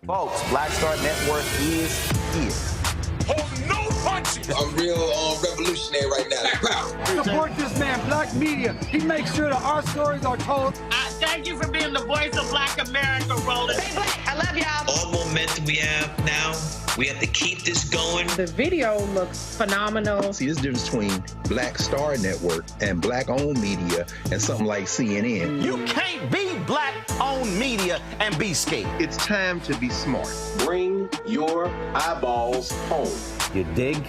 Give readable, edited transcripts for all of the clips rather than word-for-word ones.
Folks, Black Star Network is here. Hold no punches! I'm real revolutionary right now. Support this man, Black Media. He makes sure that our stories are told. Thank you for being the voice of Black America, Roland. Stay black. I love y'all. All momentum we have now, we have to keep this going. The video looks phenomenal. See, there's a difference between Black Star Network and Black-owned media and something like CNN. You can't be Black-owned media and be scared. It's time to be smart. Bring your eyeballs home. You dig?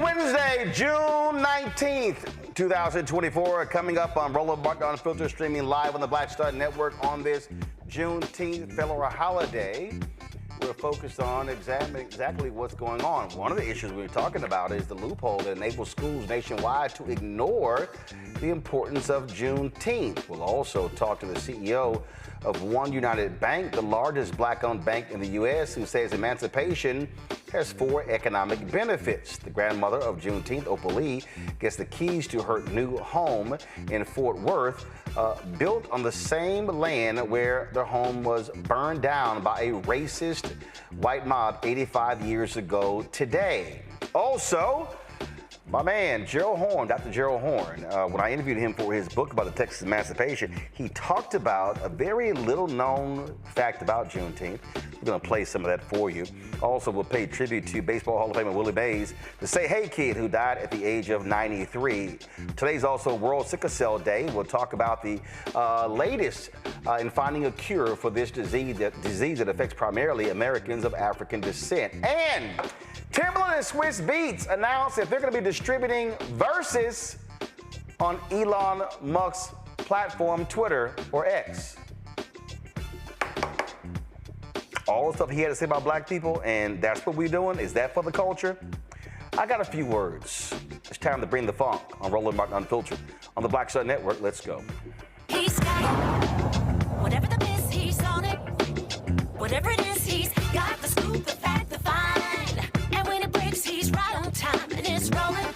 Wednesday, June 19th, 2024, coming up on Roland Unfiltered, streaming live on the Black Star Network on this Juneteenth federal holiday. We're focused on exactly what's going on. One of the issues we're talking about is the loophole that enables schools nationwide to ignore the importance of Juneteenth. We'll also talk to the CEO of OneUnited Bank, the largest Black-owned bank in the U.S., who says emancipation has 4 economic benefits. The grandmother of Juneteenth, Opal Lee, gets the keys to her new home in Fort Worth, built on the same land where their home was burned down by a racist white mob 85 years ago today. Also, my man, Gerald Horne, Dr. Gerald Horne, when I interviewed him for his book about the Texas emancipation, he talked about a very little known fact about Juneteenth. We're going to play some of that for you. Also, we'll pay tribute to Baseball Hall of Famer Willie Mays, the Say Hey Kid, who died at the age of 93. Today's also World Sickle Cell Day. We'll talk about the latest in finding a cure for this disease that affects primarily Americans of African descent. And Timberland and Swiss Beats announced that they're going to be distributing Verzuz on Elon Musk's platform, Twitter, or X. All the stuff he had to say about black people, and that's what we're doing. Is that for the culture? I got a few words. It's time to bring the funk on Roland Martin Unfiltered on the Black Star Network. Let's go. He's got it. Whatever the miss, he's on it. Whatever it is, he's got the scoop, the fact, the find. And when it breaks, he's right on time, and it's rolling.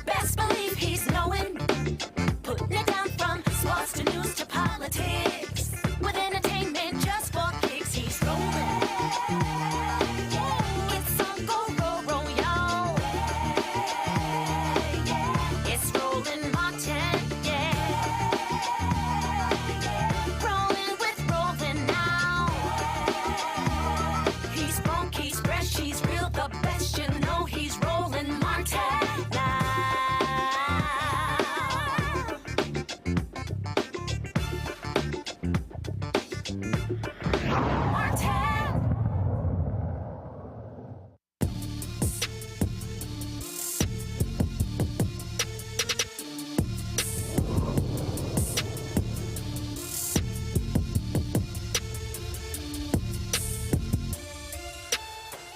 Best believe he's knowing. Putting it down from sports to news to politics. With entertainment just for kicks, he's rolling. It's on go, roll, y'all. It's Roland Martin, yeah. Rolling with Roland now.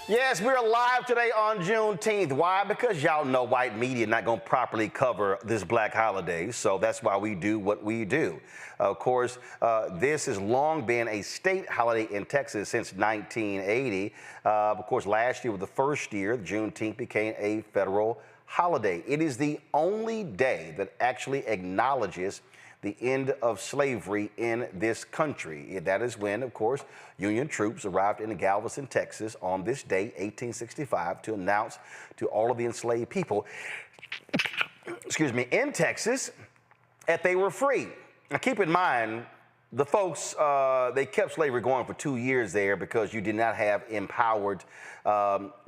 Yes, we're live today on Juneteenth. Why? Because y'all know white media not going to properly cover this black holiday, so that's why we do what we do. Of course, this has long been a state holiday in Texas since 1980. Of course, last year was the first year Juneteenth became a federal holiday. It is the only day that actually acknowledges the end of slavery in this country. That is when, of course, Union troops arrived in Galveston, Texas on this day, 1865, to announce to all of the enslaved people, excuse me, in Texas, that they were free. Now, keep in mind, the folks, they kept slavery going for 2 years there because you did not have empowered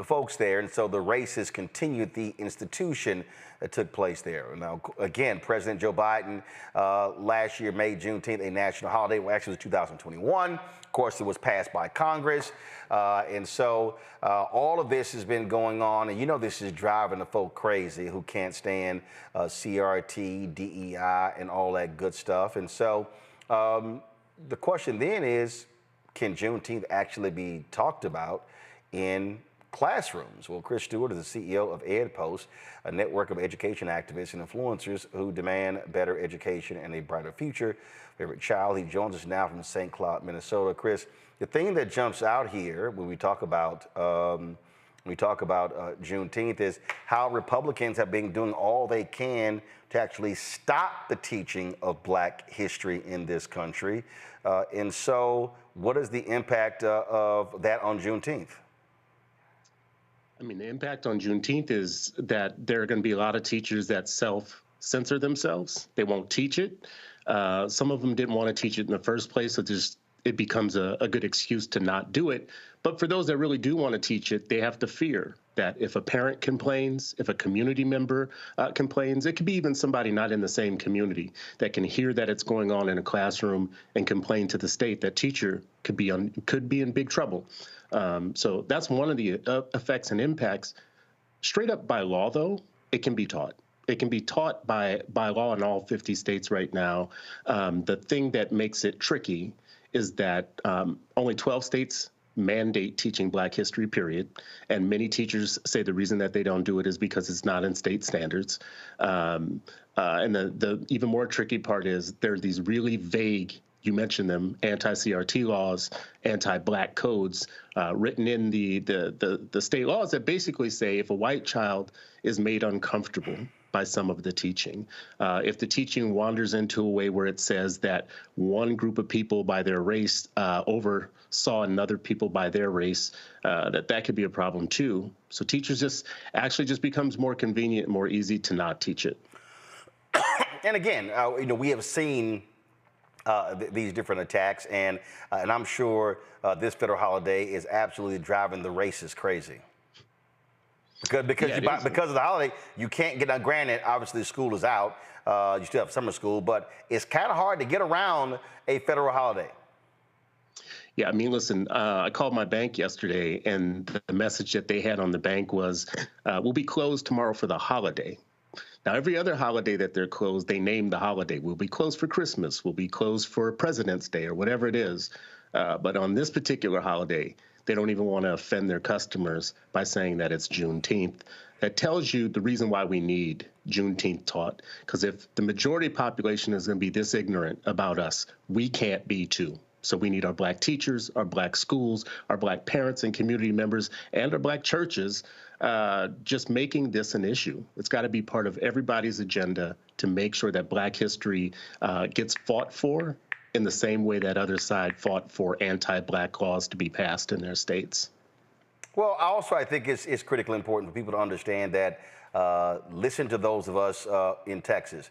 folks there. And so the racists continued the institution that took place there. Now, again, President Joe Biden last year made Juneteenth a national holiday. Well, actually, it was 2021. Of course, it was passed by Congress. And so all of this has been going on. And you know, this is driving the folk crazy who can't stand CRT, DEI, and all that good stuff. And so the question then is, can Juneteenth actually be talked about in classrooms? Well, Chris Stewart is the CEO of EdPost, a network of education activists and influencers who demand better education and a brighter future. Favorite child, he joins us now from St. Cloud, Minnesota. Chris, the thing that jumps out here when we talk about Juneteenth is how Republicans have been doing all they can to actually stop the teaching of black history in this country. And so what is the impact of that on Juneteenth? I mean, the impact on Juneteenth is that there are going to be a lot of teachers that self-censor themselves. They won't teach it. Some of them didn't want to teach it in the first place, so it becomes a good excuse to not do it. But for those that really do want to teach it, they have to fear that if a parent complains, if a community member complains, it could be even somebody not in the same community that can hear that it's going on in a classroom and complain to the state, that teacher could be in big trouble. So that's one of the effects and impacts. Straight up by law, though, it can be taught. It can be taught by law in all 50 states right now. The thing that makes it tricky is that only 12 states mandate teaching Black history, period. And many teachers say the reason that they don't do it is because it's not in state standards. And the even more tricky part is there are these really vague, you mentioned them, anti-CRT laws, anti-Black codes written in the state laws that basically say if a white child is made uncomfortable by some of the teaching, if the teaching wanders into a way where it says that one group of people by their race oversaw another people by their race, that could be a problem too. So teachers just becomes more convenient, more easy to not teach it. And again, we have seen these different attacks, and I'm sure this federal holiday is absolutely driving the racists crazy. Because of the holiday, you can't get, granted, obviously school is out, you still have summer school, but it's kind of hard to get around a federal holiday. Yeah, I mean, listen, I called my bank yesterday, and the message that they had on the bank was, we'll be closed tomorrow for the holiday. Now, every other holiday that they're closed, they name the holiday. We'll be closed for Christmas. We'll be closed for President's Day or whatever it is. But on this particular holiday, they don't even want to offend their customers by saying that it's Juneteenth. That tells you the reason why we need Juneteenth taught. Because if the majority population is going to be this ignorant about us, we can't be too. So we need our Black teachers, our Black schools, our Black parents and community members, and our Black churches just making this an issue. It's got to be part of everybody's agenda to make sure that Black history gets fought for in the same way that other side fought for anti-Black laws to be passed in their states. Well, also I think it's critically important for people to understand that listen to those of us in Texas.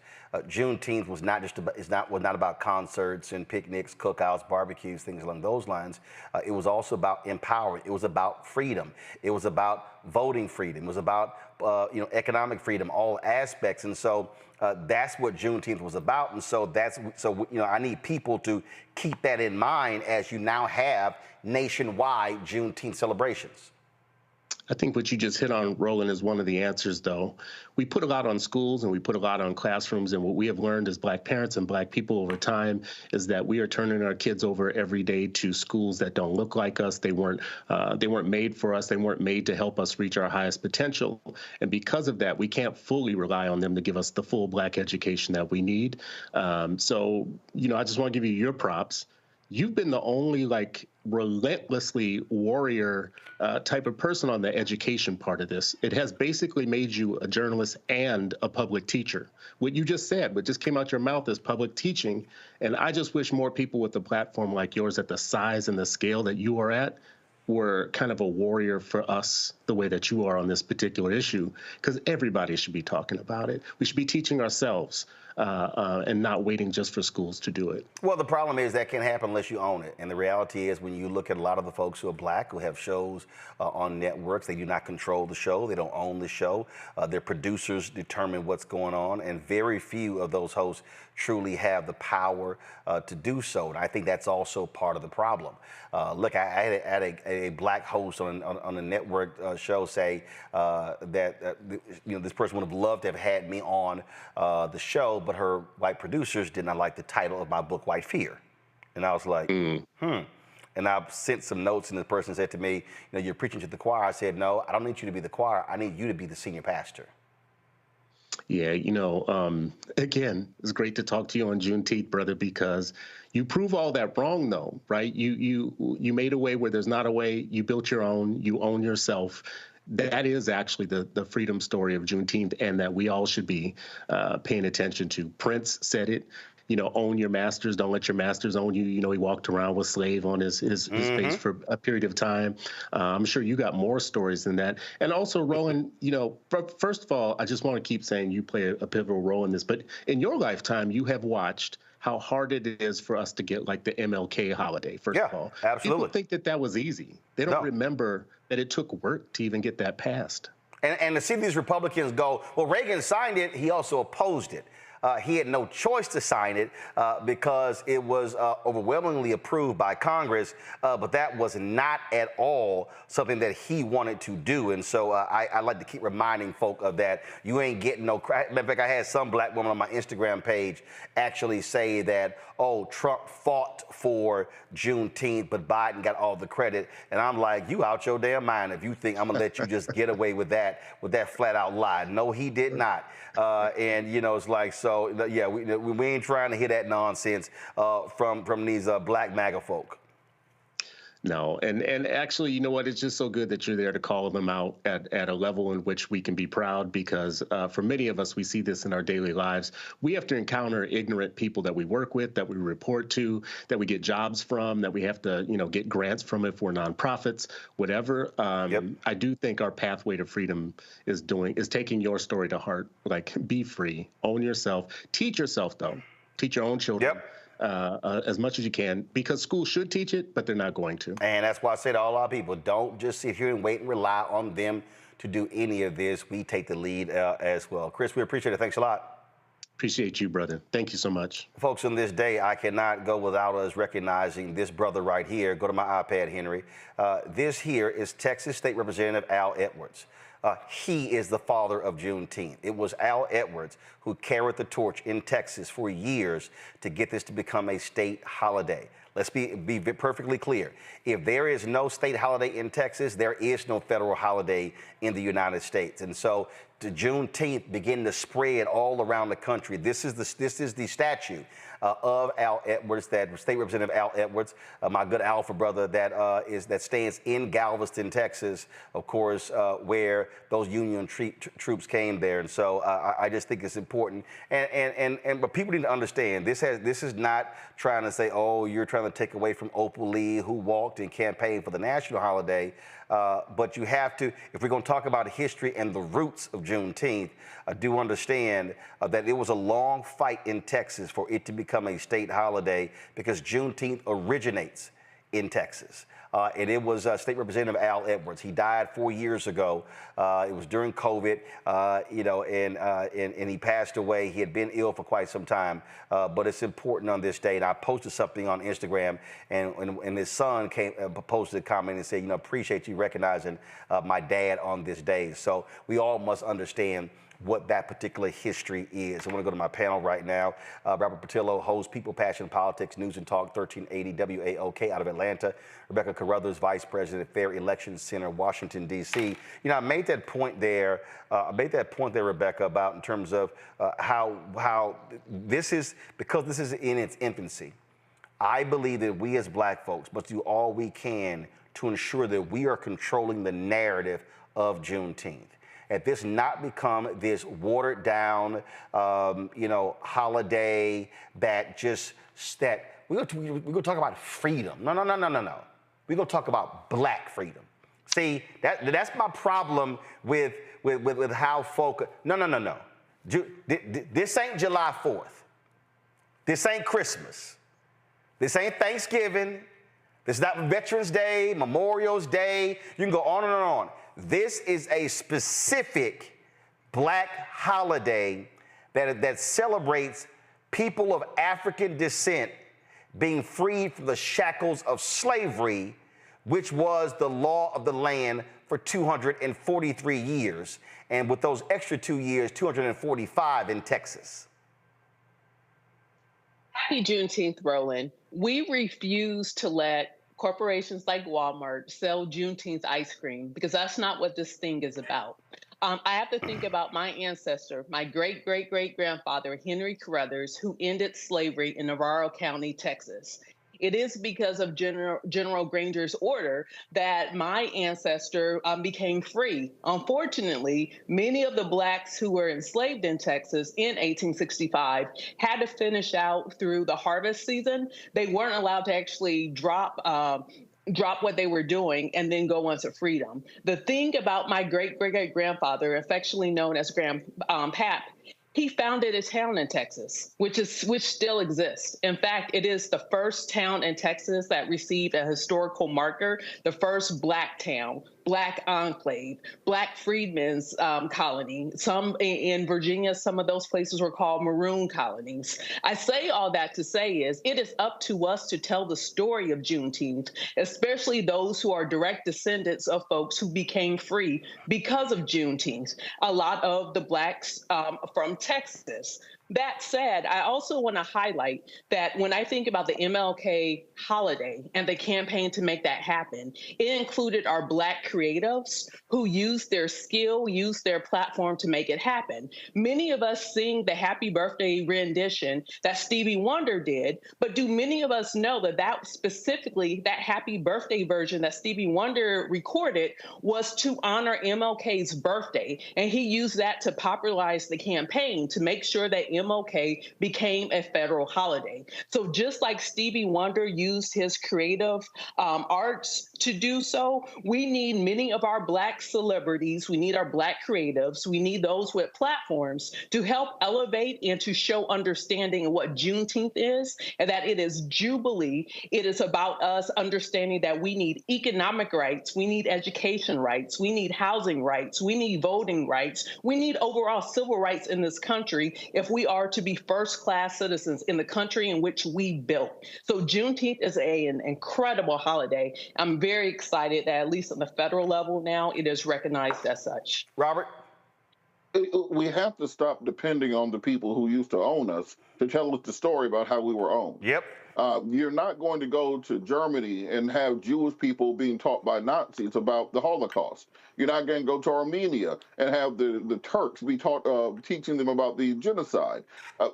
Juneteenth was not about concerts and picnics, cookouts, barbecues, things along those lines. It was also about empowerment. It was about freedom. It was about voting freedom. It was about economic freedom, all aspects. And so that's what Juneteenth was about. And so I need people to keep that in mind as you now have nationwide Juneteenth celebrations. I think what you just hit on, Roland, is one of the answers, though. We put a lot on schools and we put a lot on classrooms. And what we have learned as Black parents and Black people over time is that we are turning our kids over every day to schools that don't look like us. They weren't made for us. They weren't made to help us reach our highest potential. And because of that, we can't fully rely on them to give us the full Black education that we need. So, I just want to give you your props. You've been the only relentlessly warrior type of person on the education part of this. It has basically made you a journalist and a public teacher. What you just said, what just came out your mouth is public teaching. And I just wish more people with a platform like yours at the size and the scale that you are at were kind of a warrior for us the way that you are on this particular issue, because everybody should be talking about it. We should be teaching ourselves and not waiting just for schools to do it. Well, the problem is that can't happen unless you own it. And the reality is when you look at a lot of the folks who are Black, who have shows on networks, they do not control the show. They don't own the show. Their producers determine what's going on. And very few of those hosts truly have the power to do so. And I think that's also part of the problem. Look, I had a Black host on a network show say that this person would have loved to have had me on the show, but her white producers did not like the title of my book, White Fear. And I was like, And I sent some notes, and the person said to me, you're preaching to the choir. I said, no, I don't need you to be the choir. I need you to be the senior pastor. Yeah, again, it's great to talk to you on Juneteenth, brother, because you prove all that wrong, though, right? You made a way where there's not a way. You built your own. You own yourself. That is actually the freedom story of Juneteenth, and that we all should be paying attention to. Prince said it. Own your masters. Don't let your masters own you. He walked around with slave on his face for a period of time. I'm sure you got more stories than that. And also, Roland, first of all, I just want to keep saying you play a pivotal role in this. But in your lifetime, you have watched how hard it is for us to get the MLK holiday, first of all. Absolutely. People think that was easy. They don't remember that it took work to even get that passed. And to see these Republicans go, well, Reagan signed it, he also opposed it. He had no choice to sign it because it was overwhelmingly approved by Congress, but that was not at all something that he wanted to do. And so I like to keep reminding folk of that. You ain't getting no credit. Matter of fact, I had some Black woman on my Instagram page actually say that, oh, Trump fought for Juneteenth, but Biden got all the credit. And I'm like, you out your damn mind if you think I'm going to let you just get away with that flat out lie. No, he did not. And, it's like, so, yeah, we ain't trying to hear that nonsense from these Black MAGA folk. No, and actually, you know what? It's just so good that you're there to call them out at a level in which we can be proud, because for many of us, we see this in our daily lives. We have to encounter ignorant people that we work with, that we report to, that we get jobs from, that we have to, get grants from if we're nonprofits, whatever. I do think our pathway to freedom is taking your story to heart. Be free, own yourself, teach yourself, though. Teach your own children. As much as you can, because schools should teach it, but they're not going to. And that's why I say to all our people, don't just sit here and wait and rely on them to do any of this. We take the lead as well. Chris, we appreciate it. Thanks a lot. Appreciate you, brother. Thank you so much. Folks, on this day, I cannot go without us recognizing this brother right here. Go to my iPad, Henry. This here is Texas State Representative Al Edwards. He is the father of Juneteenth. It was Al Edwards who carried the torch in Texas for years to get this to become a state holiday. Let's be perfectly clear. If there is no state holiday in Texas, there is no federal holiday in the United States. And so the Juneteenth begin to spread all around the country. This is the statue of Al Edwards, that State Representative Al Edwards, my good Alpha brother, that stands in Galveston, Texas, of course, where those Union troops came there. And so I just think it's important. But people need to understand this is not trying to say, oh, you're trying to take away from Opal Lee, who walked and campaigned for the national holiday. But you have to, if we're going to talk about history and the roots of Juneteenth, do understand that it was a long fight in Texas for it to become a state holiday, because Juneteenth originates in Texas. and it was State Representative Al Edwards. He died 4 years ago. It was during COVID, and he passed away. He had been ill for quite some time, but it's important on this day. And I posted something on Instagram, and his son posted a comment and said, appreciate you recognizing my dad on this day. So we all must understand what that particular history is. I want to go to my panel right now. Robert Patillo, host, People, Passion, Politics, News and Talk, 1380 WAOK out of Atlanta. Rebecca Carruthers, Vice President, Fair Elections Center, Washington, D.C. I made that point there, Rebecca, about in terms of how this is, because this is in its infancy. I believe that we as Black folks must do all we can to ensure that we are controlling the narrative of Juneteenth. At this not become this watered down, holiday that we're going to talk about freedom. No. We're going to talk about Black freedom. See, that's my problem with how folk. No. This ain't July 4th. This ain't Christmas. This ain't Thanksgiving. This is not Veterans Day, Memorial's Day. You can go on and on. This is a specific Black holiday that celebrates people of African descent being freed from the shackles of slavery, which was the law of the land for 243 years. And with those extra 2 years, 245 in Texas. Happy Juneteenth, Roland. We refuse to let corporations like Walmart sell Juneteenth ice cream because that's not what this thing is about. I have to think about my ancestor, my great-great-great-grandfather, Henry Carruthers, who ended slavery in Navarro County, Texas. It is because of General Granger's order that my ancestor became free. Unfortunately, many of the Blacks who were enslaved in Texas in 1865 had to finish out through the harvest season. They weren't allowed to actually drop what they were doing and then go on to freedom. The thing about my great-great-great-grandfather, affectionately known as Pap, he founded a town in Texas, which still exists. In fact, it is the first town in Texas that received a historical marker, the first Black town, Black enclave, Black freedmen's colony. Some in Virginia, some of those places were called maroon colonies. I say all that to say is it is up to us to tell the story of Juneteenth, especially those who are direct descendants of folks who became free because of Juneteenth. A lot of the Blacks from Texas. That said, I also want to highlight that when I think about the MLK holiday and the campaign to make that happen, it included our Black creatives who used their skill, used their platform to make it happen. Many of us sing the happy birthday rendition that Stevie Wonder did, but do many of us know that specifically, that happy birthday version that Stevie Wonder recorded was to honor MLK's birthday, and he used that to popularize the campaign to make sure that MLK became a federal holiday. So just like Stevie Wonder used his creative arts to do so, we need many of our Black celebrities, we need our Black creatives, we need those with platforms to help elevate and to show understanding of what Juneteenth is, and that it is Jubilee. It is about us understanding that we need economic rights, we need education rights, we need housing rights, we need voting rights, we need overall civil rights in this country if we are to be first-class citizens in the country in which we built. So Juneteenth is an incredible holiday. I'm very excited that at least on the federal level now, it is recognized as such. Robert? We have to stop depending on the people who used to own us to tell us the story about how we were owned. Yep. You're not going to go to Germany and have Jewish people being taught by Nazis about the Holocaust. You're not going to go to Armenia and have the Turks be teaching them about the genocide.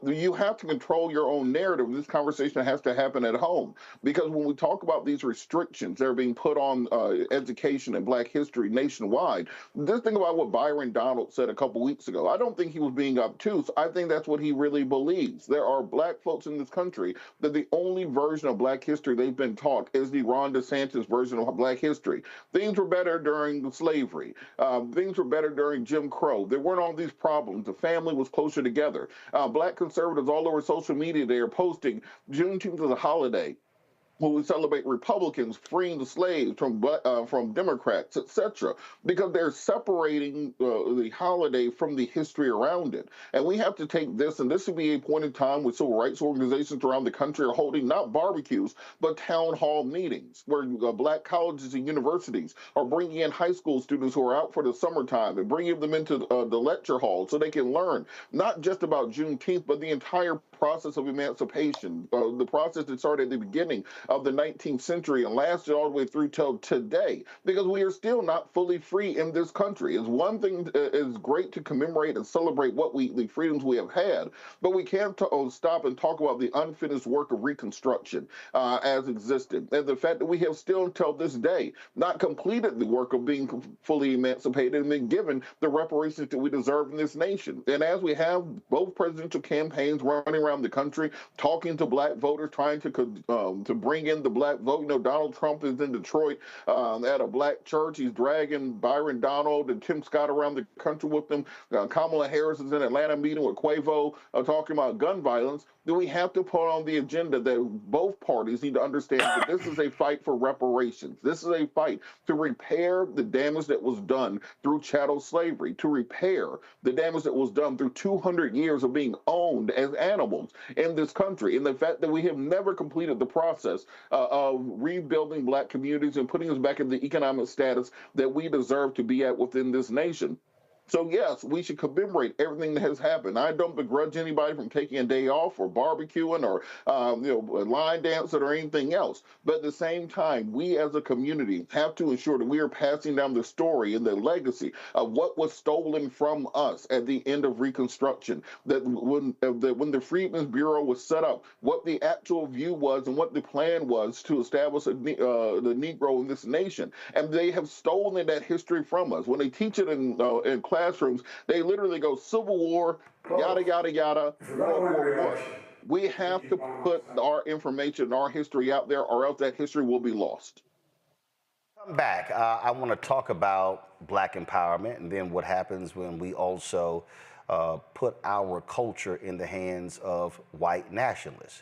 You have to control your own narrative. This conversation has to happen at home, because when we talk about these restrictions that are being put on education and Black history nationwide, just think about what Byron Donald said a couple weeks ago. I don't think he was being obtuse. I think that's what he really believes. There are Black folks in this country that the only version of Black history they've been taught is the Ron DeSantis version of Black history. Things were better during slavery. Things were better during Jim Crow. There weren't all these problems. The family was closer together. Black conservatives all over social media, they are posting Juneteenth as a holiday. when we celebrate Republicans freeing the slaves from Democrats, etc., because they're separating the holiday from the history around it. And we have to take this, and this would be a point in time where civil rights organizations around the country are holding not barbecues, but town hall meetings, where black colleges and universities are bringing in high school students who are out for the summertime and bringing them into the lecture hall so they can learn not just about Juneteenth, but the entire process of emancipation, the process that started at the beginning of the 19th century and lasted all the way through till today, because we are still not fully free in this country. It's one thing, it's great to commemorate and celebrate the freedoms we have had, but we can't stop and talk about the unfinished work of Reconstruction as existed, and the fact that we have still until this day not completed the work of being fully emancipated and been given the reparations that we deserve in this nation. And as we have both presidential campaigns running around the country, talking to black voters, trying to bring in the black vote. You know, Donald Trump is in Detroit at a black church. He's dragging Byron Donald and Tim Scott around the country with them. Kamala Harris is in Atlanta meeting with Quavo talking about gun violence. Do we have to put on the agenda that both parties need to understand that this is a fight for reparations? This is a fight to repair the damage that was done through chattel slavery, to repair the damage that was done through 200 years of being owned as animals in this country, and the fact that we have never completed the process of rebuilding black communities and putting us back in the economic status that we deserve to be at within this nation. So yes, we should commemorate everything that has happened. I don't begrudge anybody from taking a day off or barbecuing or line dancing or anything else. But at the same time, we as a community have to ensure that we are passing down the story and the legacy of what was stolen from us at the end of Reconstruction. That when the Freedmen's Bureau was set up, what the actual view was and what the plan was to establish the Negro in this nation. And they have stolen that history from us. When they teach it in classrooms, they literally go Civil War, yada, yada, yada, World War I. We have to put our information, our history out there, or else that history will be lost. Come back. I want to talk about black empowerment and then what happens when we also put our culture in the hands of white nationalists.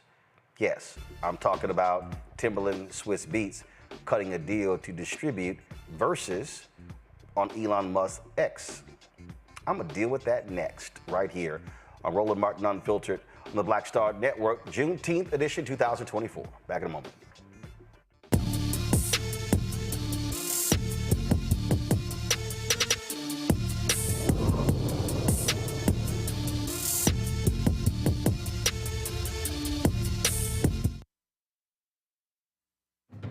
Yes, I'm talking about Timberland Swiss Beats cutting a deal to distribute Verzuz on Elon Musk X. I'm going to deal with that next, right here on Roland Martin Unfiltered on the Black Star Network, Juneteenth edition 2024. Back in a moment.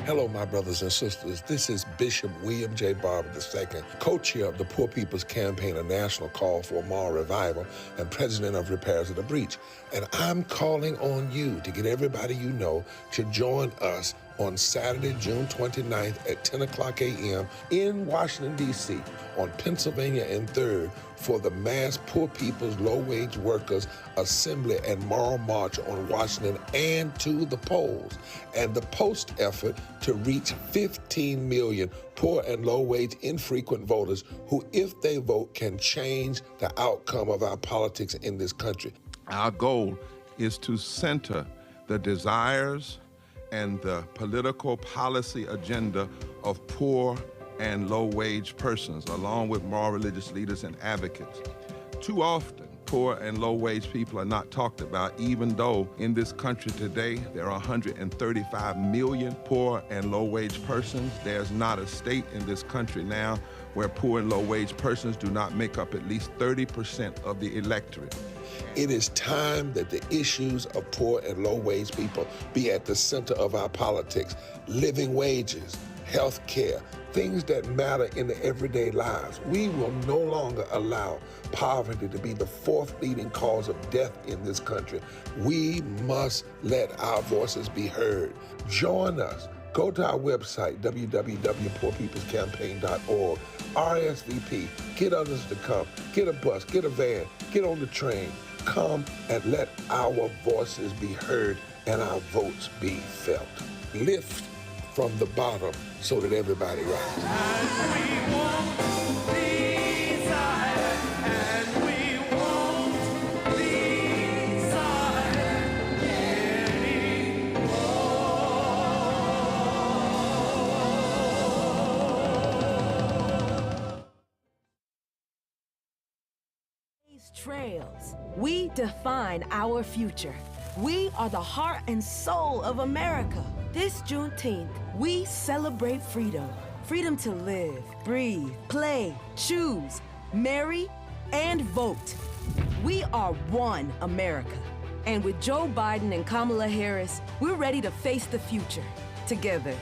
Hello, my brothers and sisters. This is Bishop William J. Barber II, co-chair of the Poor People's Campaign, a national call for moral revival, and president of Repairs of the Breach. And I'm calling on you to get everybody you know to join us on Saturday, June 29th at 10 o'clock a.m. in Washington, D.C. on Pennsylvania and 3rd for the mass Poor People's Low-Wage Workers Assembly and Moral March on Washington and to the polls, and the post effort to reach 15 million poor and low-wage infrequent voters who, if they vote, can change the outcome of our politics in this country. Our goal is to center the desires and the political policy agenda of poor and low-wage persons, along with moral religious leaders and advocates. Too often, poor and low-wage people are not talked about, even though in this country today, there are 135 million poor and low-wage persons. There's not a state in this country now where poor and low-wage persons do not make up at least 30% of the electorate. It is time that the issues of poor and low-wage people be at the center of our politics. Living wages, health care, things that matter in the everyday lives. We will no longer allow poverty to be the fourth leading cause of death in this country. We must let our voices be heard. Join us. Go to our website, www.poorpeoplescampaign.org. RSVP. Get others to come. Get a bus. Get a van. Get on the train. Come and let our voices be heard and our votes be felt. Lift from the bottom so that everybody rises. Trails. We define our future. We are the heart and soul of America. This Juneteenth, we celebrate freedom. Freedom to live, breathe, play, choose, marry, and vote. We are one America. And with Joe Biden and Kamala Harris, we're ready to face the future. Together.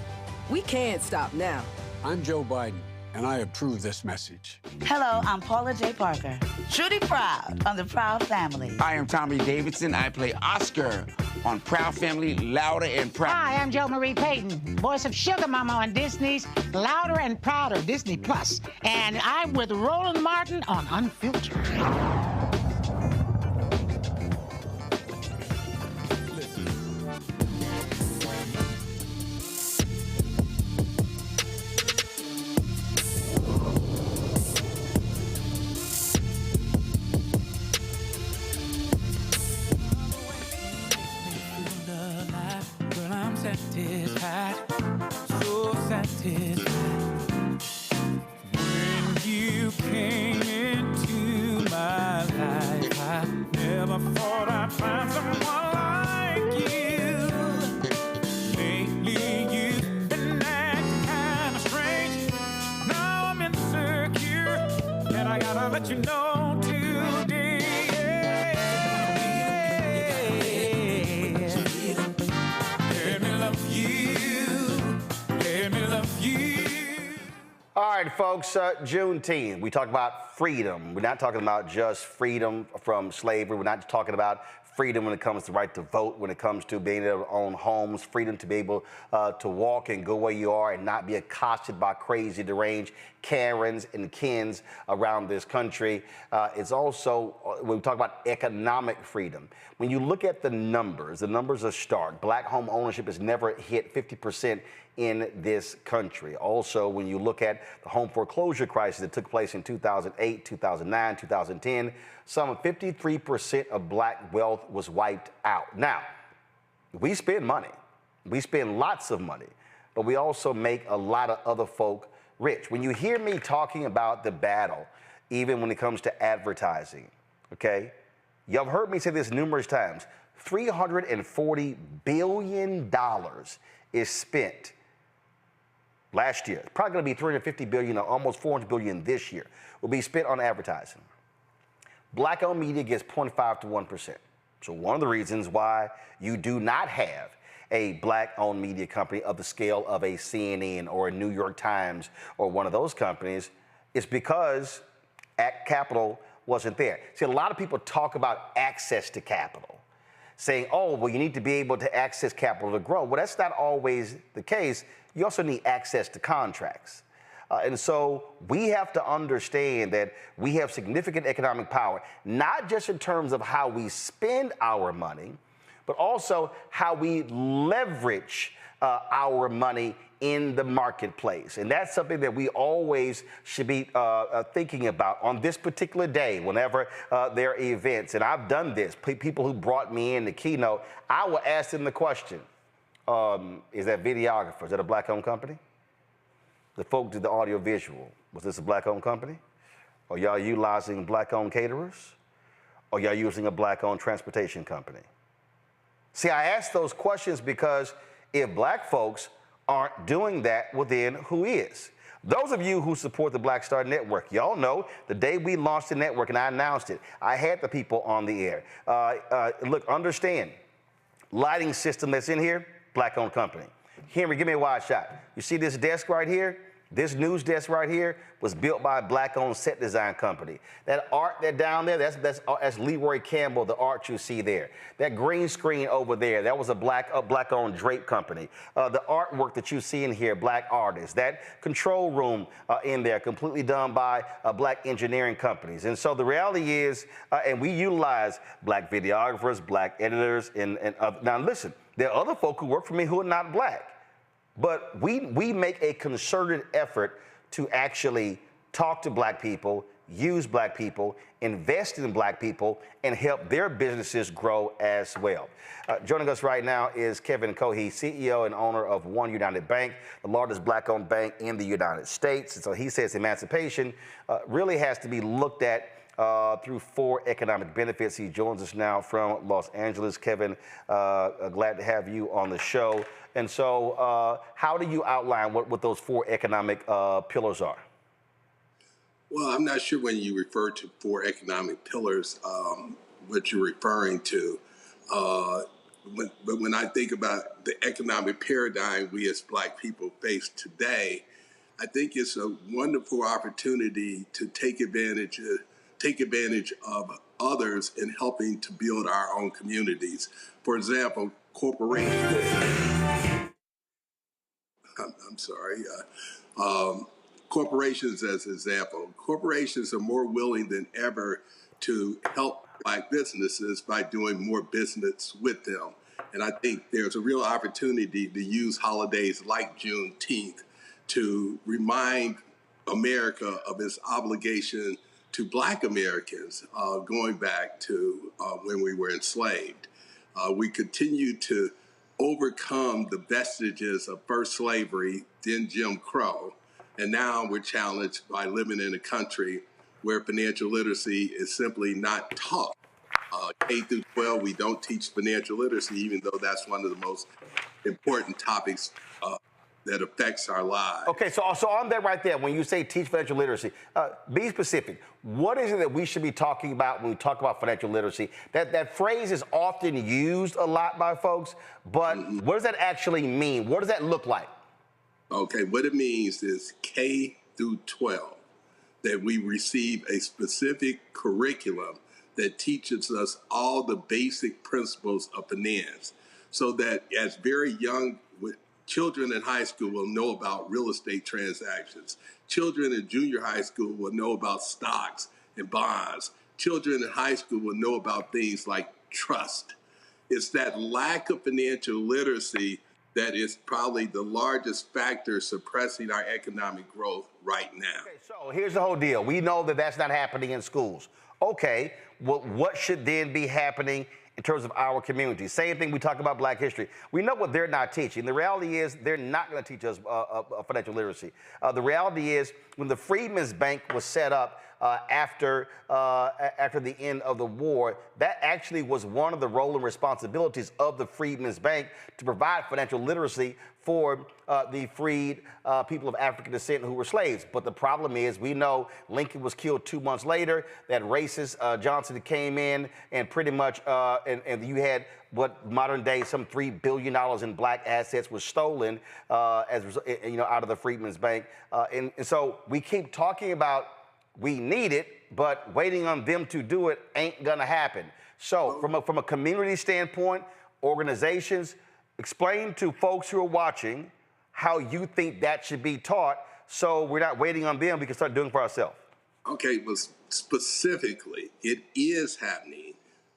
We can't stop now. I'm Joe Biden, and I approve this message. Hello, I'm Paula J. Parker, truly proud of the Proud Family. I am Tommy Davidson. I play Oscar on Proud Family, Louder and Proud. Hi, I'm Jo Marie Payton, voice of Sugar Mama on Disney's Louder and Prouder, Disney Plus. And I'm with Roland Martin on Unfiltered. Satisfied, so satisfied. When you came into my life, I never thought I'd find someone like you. Lately you've been acting kind of strange. Now I'm insecure, and I gotta let you know today. All right, folks, Juneteenth. We talk about freedom. We're not talking about just freedom from slavery. We're not talking about freedom when it comes to right to vote, when it comes to being able to own homes, freedom to be able to walk and go where you are and not be accosted by crazy, deranged Karens and Kens around this country. It's also, when we talk about economic freedom, when you look at the numbers are stark. Black home ownership has never hit 50% in this country. Also, when you look at the home foreclosure crisis that took place in 2008, 2009, 2010, some 53% of black wealth was wiped out. Now, we spend money. We spend lots of money, but we also make a lot of other folk rich. When you hear me talking about the battle, even when it comes to advertising, okay? Y'all have heard me say this numerous times. $340 billion is spent last year. It's probably going to be 350 billion or almost 400 billion this year will be spent on advertising. Black-owned media gets 0.5 to 1%. So one of the reasons why you do not have a black-owned media company of the scale of a CNN or a New York Times or one of those companies is because capital wasn't there. See, a lot of people talk about access to capital, saying, oh, well, you need to be able to access capital to grow. Well, that's not always the case. You also need access to contracts. And so we have to understand that we have significant economic power, not just in terms of how we spend our money, but also how we leverage our money in the marketplace. And that's something that we always should be thinking about on this particular day, whenever there are events. And I've done this. People who brought me in the keynote, I will ask them the question, is that videographer, is that a black-owned company? The folk did the audio visual, was this a black-owned company? Are y'all utilizing black-owned caterers? Or y'all using a black-owned transportation company? See, I ask those questions because if black folks aren't doing that, well then who is? Those of you who support the Black Star Network, y'all know the day we launched the network and I announced it, I had the people on the air. Look, understand, lighting system that's in here, black-owned company. Henry, give me a wide shot. You see this desk right here? This news desk right here was built by a black-owned set design company. That art that down there, that's Leroy Campbell, the art you see there. That green screen over there, that was a black-owned drape company. The artwork that you see in here, black artists. That control room in there, completely done by black engineering companies. And so the reality is, and we utilize black videographers, black editors, and now listen, there are other folk who work for me who are not black. But we make a concerted effort to actually talk to black people, use black people, invest in black people, and help their businesses grow as well. Joining us right now is Kevin Cohee, CEO and owner of OneUnited Bank, the largest black-owned bank in the United States. And so he says emancipation really has to be looked at through 4 economic benefits. He joins us now from Los Angeles. Kevin, glad to have you on the show. And so how do you outline what those 4 economic pillars are? Well, I'm not sure when you refer to 4 economic pillars, what you're referring to. But when I think about the economic paradigm we as Black people face today, I think it's a wonderful opportunity to take advantage of others in helping to build our own communities. For example, corporations. I'm sorry. Corporations as an example. Corporations are more willing than ever to help Black businesses by doing more business with them. And I think there's a real opportunity to use holidays like Juneteenth to remind America of its obligation to Black Americans going back to when we were enslaved. We continue to overcome the vestiges of first slavery, then Jim Crow, and now we're challenged by living in a country where financial literacy is simply not taught. K through 12, we don't teach financial literacy, even though that's one of the most important topics that affects our lives. Okay, so on that right there, when you say teach financial literacy, be specific. What is it that we should be talking about when we talk about financial literacy? That phrase is often used a lot by folks, but what does that actually mean? What does that look like? Okay, what it means is K through 12, that we receive a specific curriculum that teaches us all the basic principles of finance, so that as very young children in high school will know about real estate transactions. Children in junior high school will know about stocks and bonds. Children in high school will know about things like trust. It's that lack of financial literacy that is probably the largest factor suppressing our economic growth right now. Okay, so here's the whole deal. We know that that's not happening in schools. Okay, well, what should then be happening in terms of our community? Same thing we talk about Black history. We know what they're not teaching. The reality is they're not going to teach us financial literacy. The reality is when the Freedmen's Bank was set up after the end of the war, that actually was one of the role and responsibilities of the Freedmen's Bank to provide financial literacy for the freed people of African descent who were slaves. But the problem is, we know Lincoln was killed 2 months later, that racist Johnson came in and pretty much, and you had what modern day some $3 billion in Black assets was stolen out of the Freedmen's Bank. And so we keep talking about we need it, but waiting on them to do it ain't gonna happen. So from a community standpoint, organizations, explain to folks who are watching how you think that should be taught, so we're not waiting on them, we can start doing it for ourselves. Okay, but specifically, it is happening.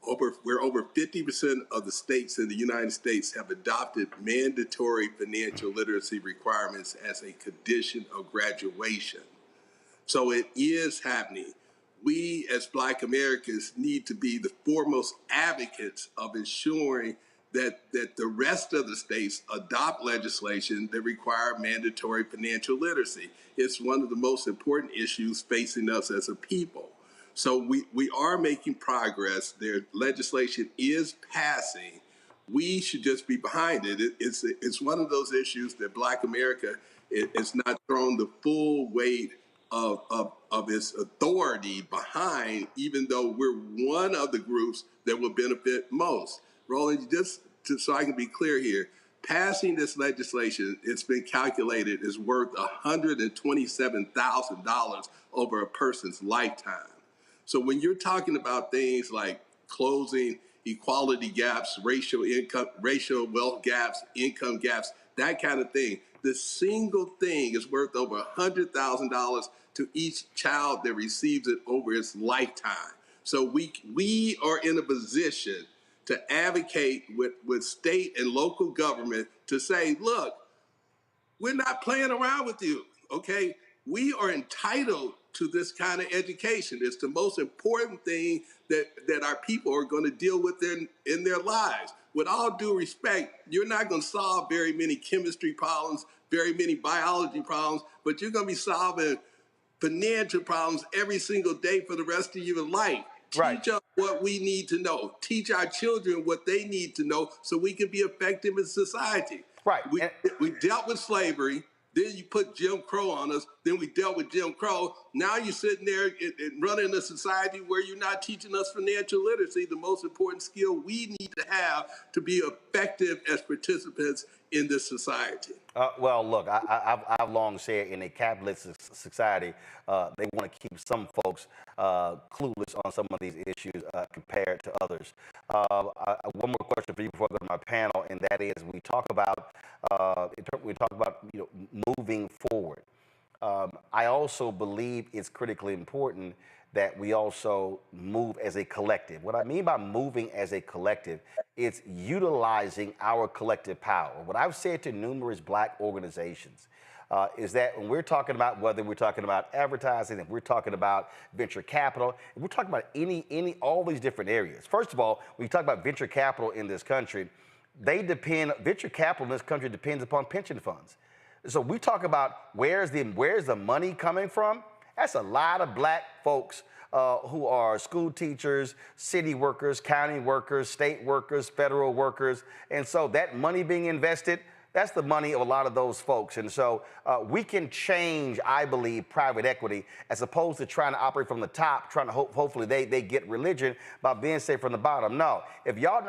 Over 50% of the states in the United States have adopted mandatory financial literacy requirements as a condition of graduation. So it is happening. We as Black Americans need to be the foremost advocates of ensuring that the rest of the states adopt legislation that require mandatory financial literacy. It's one of the most important issues facing us as a people. So we are making progress. Their legislation is passing. We should just be behind it. It's one of those issues that Black America is not thrown the full weight of its authority behind, even though we're one of the groups that will benefit most. Roland, so I can be clear here, passing this legislation, it's been calculated, is worth $127,000 over a person's lifetime. So when you're talking about things like closing equality gaps, racial wealth gaps, income gaps, that kind of thing, the single thing is worth over $100,000 to each child that receives it over its lifetime. So we are in a position to advocate with state and local government to say, look, we're not playing around with you, okay? We are entitled to this kind of education. It's the most important thing that our people are going to deal with in their lives. With all due respect, you're not going to solve very many chemistry problems, very many biology problems, but you're going to be solving financial problems every single day for the rest of your life. Teach us what we need to know. Teach our children what they need to know so we can be effective in society. Right. We dealt with slavery. Then you put Jim Crow on us. Then we dealt with Jim Crow. Now you're sitting there and running a society where you're not teaching us financial literacy, the most important skill we need to have to be effective as participants in this society. Well, look, I've long said in a capitalist society, they want to keep some folks clueless on some of these issues compared to others. One more question for you before I go to my panel, and that is we talk about moving forward. I also believe it's critically important that we also move as a collective. What I mean by moving as a collective, it's utilizing our collective power. What I've said to numerous black organizations is that when we're talking about, whether we're talking about advertising, if we're talking about venture capital, if we're talking about all these different areas. First of all, when you talk about venture capital in this country, venture capital in this country depends upon pension funds. So we talk about where's the money coming from? That's a lot of black folks who are school teachers, city workers, county workers, state workers, federal workers. And so that money being invested, that's the money of a lot of those folks. And so we can change, I believe, private equity as opposed to trying to operate from the top, trying to hopefully they get religion by being safe from the bottom. No, if y'all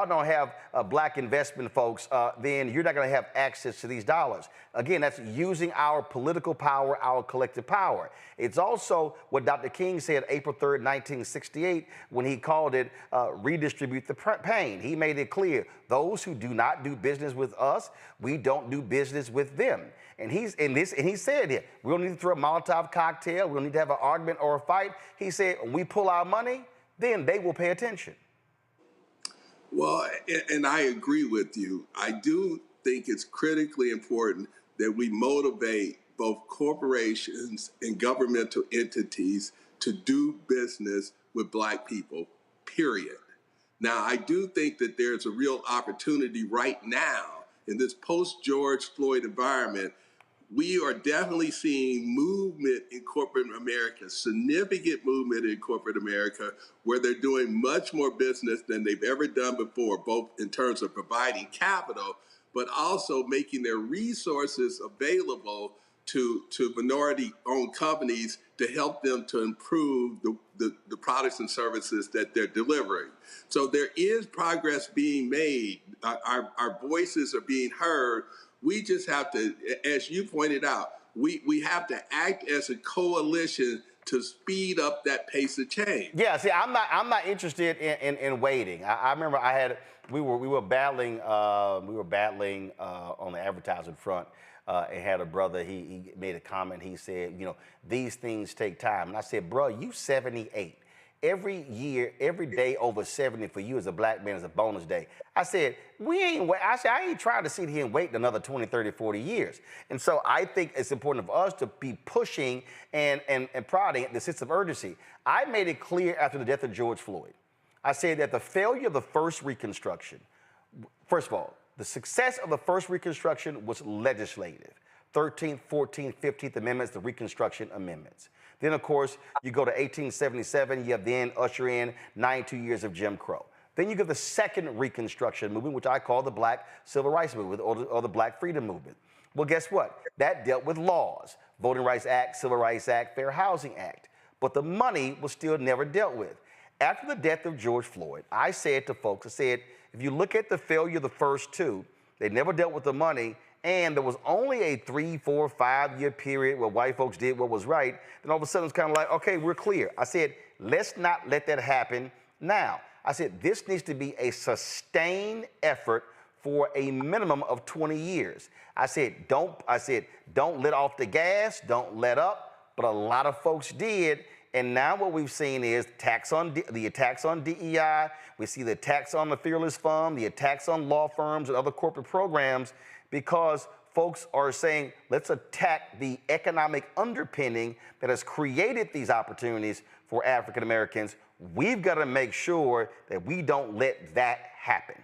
don't have black investment folks, then you're not going to have access to these dollars. Again, that's using our political power, our collective power. It's also what Dr. King said April 3rd, 1968, when he called it redistribute the pain. He made it clear, those who do not do business with us, we don't do business with them. And he said it. We don't need to throw a Molotov cocktail. We don't need to have an argument or a fight. He said, when we pull our money, then they will pay attention. Well, and I agree with you. I do think it's critically important that we motivate both corporations and governmental entities to do business with black people, period. Now, I do think that there's a real opportunity right now in this post-George Floyd environment. We are definitely seeing movement in corporate America, significant movement in corporate America, where they're doing much more business than they've ever done before, both in terms of providing capital, but also making their resources available to minority-owned companies to help them to improve the products and services that they're delivering. So there is progress being made. Our voices are being heard. We just have to, as you pointed out, we have to act as a coalition to speed up that pace of change. Yeah, see, I'm not interested in waiting. I remember we were battling on the advertising front. And had a brother, he made a comment, he said, these things take time. And I said, bro, you 78. Every year, every day over 70 for you as a black man is a bonus day. I said, I ain't trying to sit here and wait another 20, 30, 40 years. And so I think it's important for us to be pushing and prodding the sense of urgency. I made it clear after the death of George Floyd. I said that the failure of the first Reconstruction, first of all, the success of the first Reconstruction was legislative. 13th, 14th, 15th Amendments, the Reconstruction Amendments. Then, of course, you go to 1877, you have then usher in 92 years of Jim Crow. Then you get the second Reconstruction movement, which I call the Black Civil Rights Movement or the Black Freedom Movement. Well, guess what? That dealt with laws, Voting Rights Act, Civil Rights Act, Fair Housing Act. But the money was still never dealt with. After the death of George Floyd, I said to folks, if you look at the failure of the first two, they never dealt with the money, and there was only a 3, 4, 5 year period where white folks did what was right, then all of a sudden it's kind of like, okay, we're clear. I said, let's not let that happen now. I said, this needs to be a sustained effort for a minimum of 20 years. I said, don't let off the gas, don't let up, but a lot of folks did. And now what we've seen is the attacks on DEI. We see the attacks on the Fearless Fund, the attacks on law firms and other corporate programs, because folks are saying, let's attack the economic underpinning that has created these opportunities for African Americans. We've got to make sure that we don't let that happen.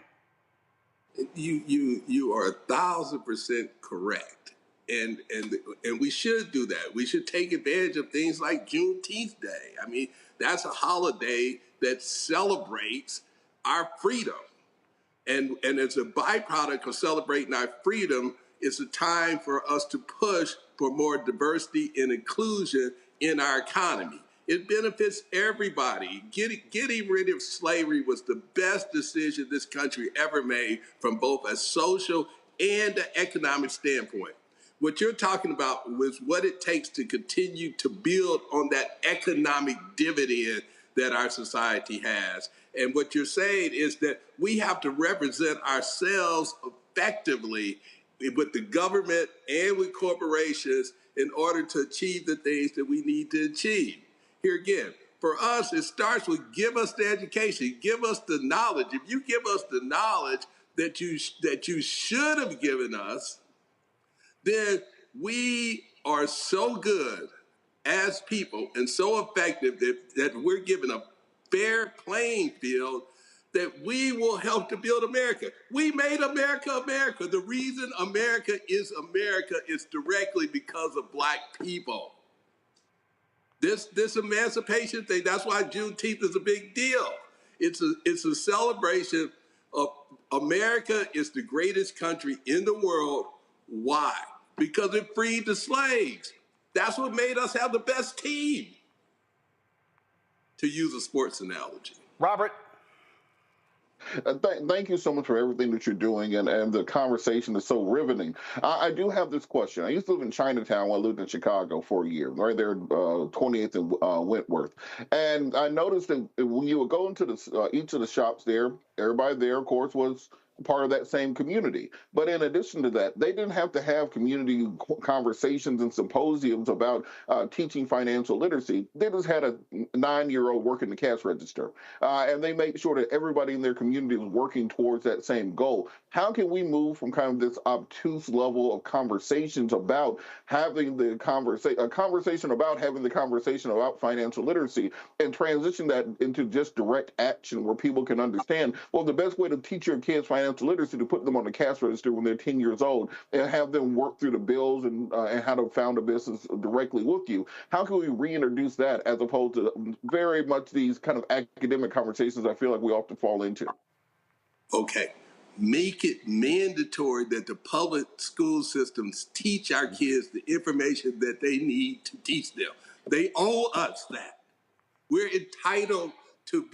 You are 1,000% correct. and we should do that. We should take advantage of things like Juneteenth Day. I mean, that's a holiday that celebrates our freedom. And as a byproduct of celebrating our freedom, it's a time for us to push for more diversity and inclusion in our economy. It benefits everybody. Getting rid of slavery was the best decision this country ever made from both a social and an economic standpoint. What you're talking about was what it takes to continue to build on that economic dividend that our society has. And what you're saying is that we have to represent ourselves effectively with the government and with corporations in order to achieve the things that we need to achieve. Here again, for us, it starts with give us the education, give us the knowledge. If you give us the knowledge that you should have given us, then we are so good as people and so effective that we're given a fair playing field that we will help to build America. We made America America. The reason America is directly because of Black people. This emancipation thing, that's why Juneteenth is a big deal. It's a celebration of America is the greatest country in the world. Why? Because it freed the slaves. That's what made us have the best team, to use a sports analogy. Robert? Thank you so much for everything that you're doing, and the conversation is so riveting. I do have this question. I used to live in Chinatown when I lived in Chicago for a year, right there, 28th and Wentworth. And I noticed that when you would go into each of the shops there, everybody there, of course, was part of that same community. But in addition to that, they didn't have to have community conversations and symposiums about teaching financial literacy. They just had a 9-year-old working the cash register. And they made sure that everybody in their community was working towards that same goal. How can we move from kind of this obtuse level of conversations about having the conversation about financial literacy and transition that into just direct action where people can understand, well, the best way to teach your kids financial literacy to put them on the cash register when they're 10 years old and have them work through the bills and how to found a business directly with you. How can we reintroduce that as opposed to very much these kind of academic conversations I feel like we often fall into? Okay. Make it mandatory that the public school systems teach our kids the information that they need to teach them. They owe us that. We're entitled to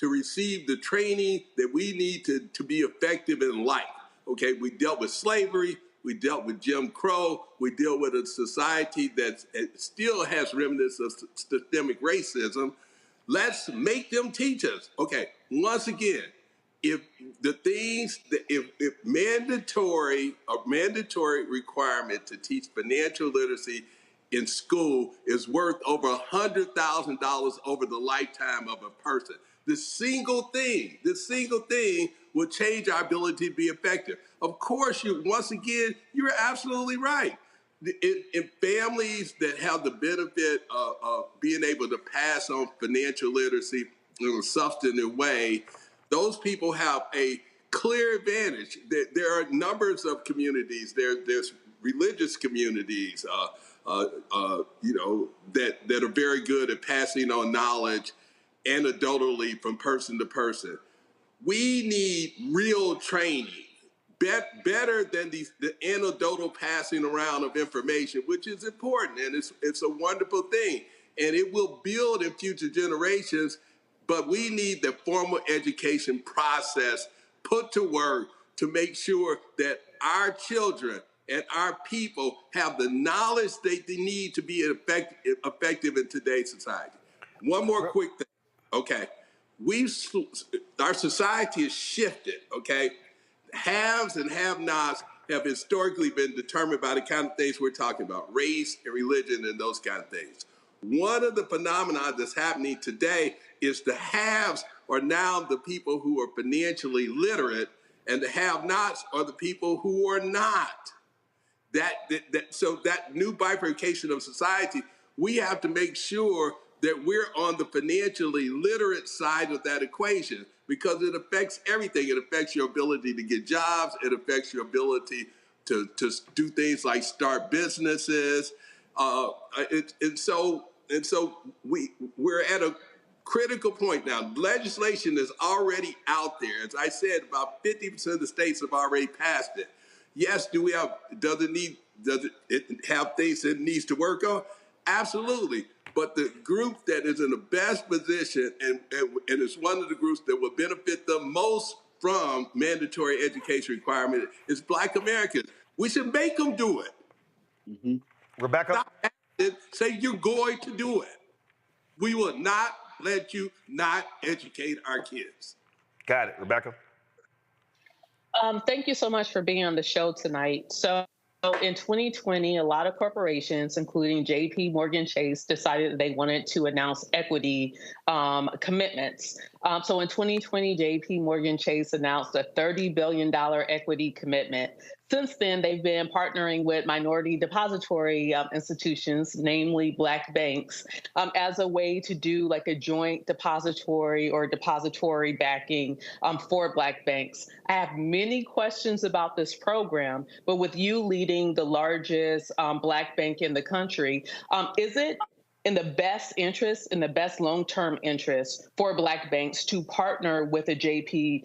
receive the training that we need to be effective in life. Okay, we dealt with slavery, we dealt with Jim Crow, we deal with a society that still has remnants of systemic racism. Let's make them teach us. Okay, once again, if mandatory requirement to teach financial literacy in school is worth over $100,000 over the lifetime of a person. This single thing will change our ability to be effective. Of course, once again, you're absolutely right. In families that have the benefit of being able to pass on financial literacy in a substantive way, those people have a clear advantage. There are numbers of communities. There's religious communities, that are very good at passing on knowledge anecdotally from person to person. We need real training, better than the anecdotal passing around of information, which is important, and it's a wonderful thing, and it will build in future generations, but we need the formal education process put to work to make sure that our children and our people have the knowledge they need to be effective in today's society. One more quick thing. Okay, our society has shifted, okay? Haves and have-nots have historically been determined by the kind of things we're talking about, race and religion and those kind of things. One of the phenomena that's happening today is the haves are now the people who are financially literate, and the have-nots are the people who are not. So that new bifurcation of society, we have to make sure that we're on the financially literate side of that equation, because it affects everything. It affects your ability to get jobs. It affects your ability to do things like start businesses. And so we're at a critical point now. Legislation is already out there. As I said, about 50% of the states have already passed it. Yes, does it have things it needs to work on? Absolutely. But the group that is in the best position and it's one of the groups that will benefit the most from mandatory education requirement is Black Americans. We should make them do it. Mm-hmm. Rebecca? Say you're going to do it. We will not let you not educate our kids. Got it. Rebecca? Thank you so much for being on the show tonight. So in 2020, a lot of corporations, including JP Morgan Chase, decided that they wanted to announce equity commitments. So in 2020, JP Morgan Chase announced a $30 billion equity commitment. Since then, they've been partnering with minority depository institutions, namely Black banks, as a way to do like a joint depository or depository backing for Black banks. I have many questions about this program, but with you leading the largest Black bank in the country, is it in the best interest, in the best long-term interest for Black banks to partner with a JP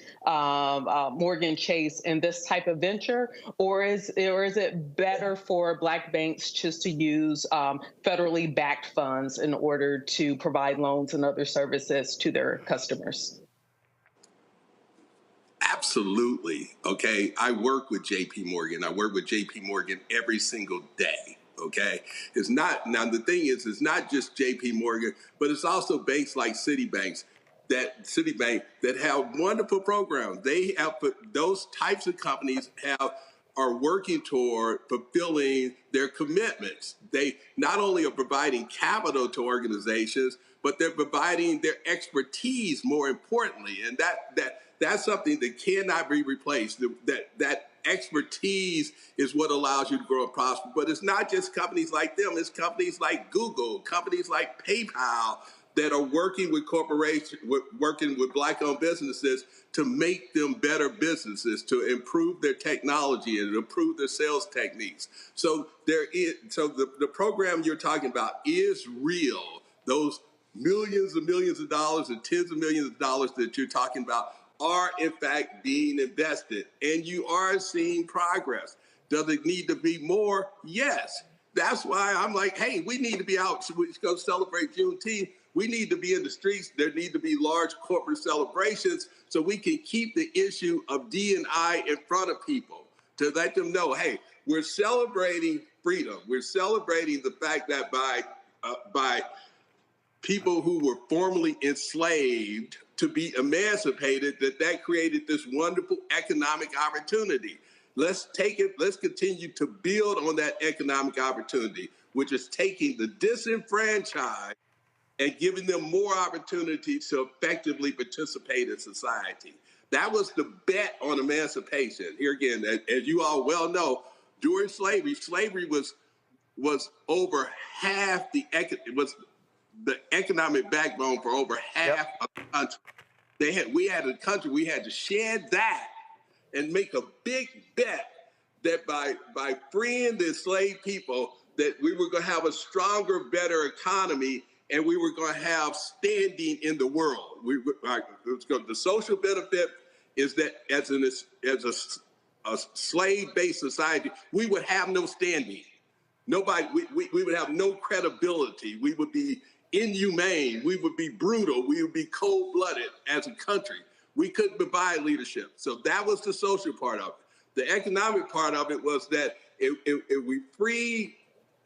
Morgan Chase in this type of venture, or is it better for Black banks just to use federally backed funds in order to provide loans and other services to their customers? Absolutely. Okay. I work with JP Morgan. I work with JP Morgan every single day. Okay. It's not, now the thing is, it's not just JP Morgan, but it's also banks like Citibank that have wonderful programs. They have, those types of companies are working toward fulfilling their commitments. They not only are providing capital to organizations, but they're providing their expertise more importantly. And that's something that cannot be replaced. That expertise is what allows you to grow and prosper. But it's not just companies like them. It's companies like Google, companies like PayPal that are working with corporations, working with Black-owned businesses to make them better businesses, to improve their technology and improve their sales techniques. So the program you're talking about is real. Those millions and millions of dollars and tens of millions of dollars that you're talking about are in fact being invested, and you are seeing progress. Does it need to be more? Yes. That's why I'm like, hey, we need to be out. So we go celebrate Juneteenth. We need to be in the streets. There need to be large corporate celebrations so we can keep the issue of D&I in front of people to let them know, hey, we're celebrating freedom. We're celebrating the fact that by people who were formerly enslaved to be emancipated, that created this wonderful economic opportunity. Let's take it, let's continue to build on that economic opportunity, which is taking the disenfranchised and giving them more opportunities to effectively participate in society. That was the bet on emancipation. Here again, as you all well know, during slavery was over half the economic backbone for over half of the country. We had a country, we had to shed that and make a big bet that by freeing the enslaved people, that we were going to have a stronger, better economy, and we were going to have standing in the world. The social benefit is that as a slave-based society, we would have no standing. Nobody, we would have no credibility. We would be inhumane. We would be brutal. We would be cold-blooded as a country. We couldn't provide leadership. So that was the social part of it. The economic part of it was that if we free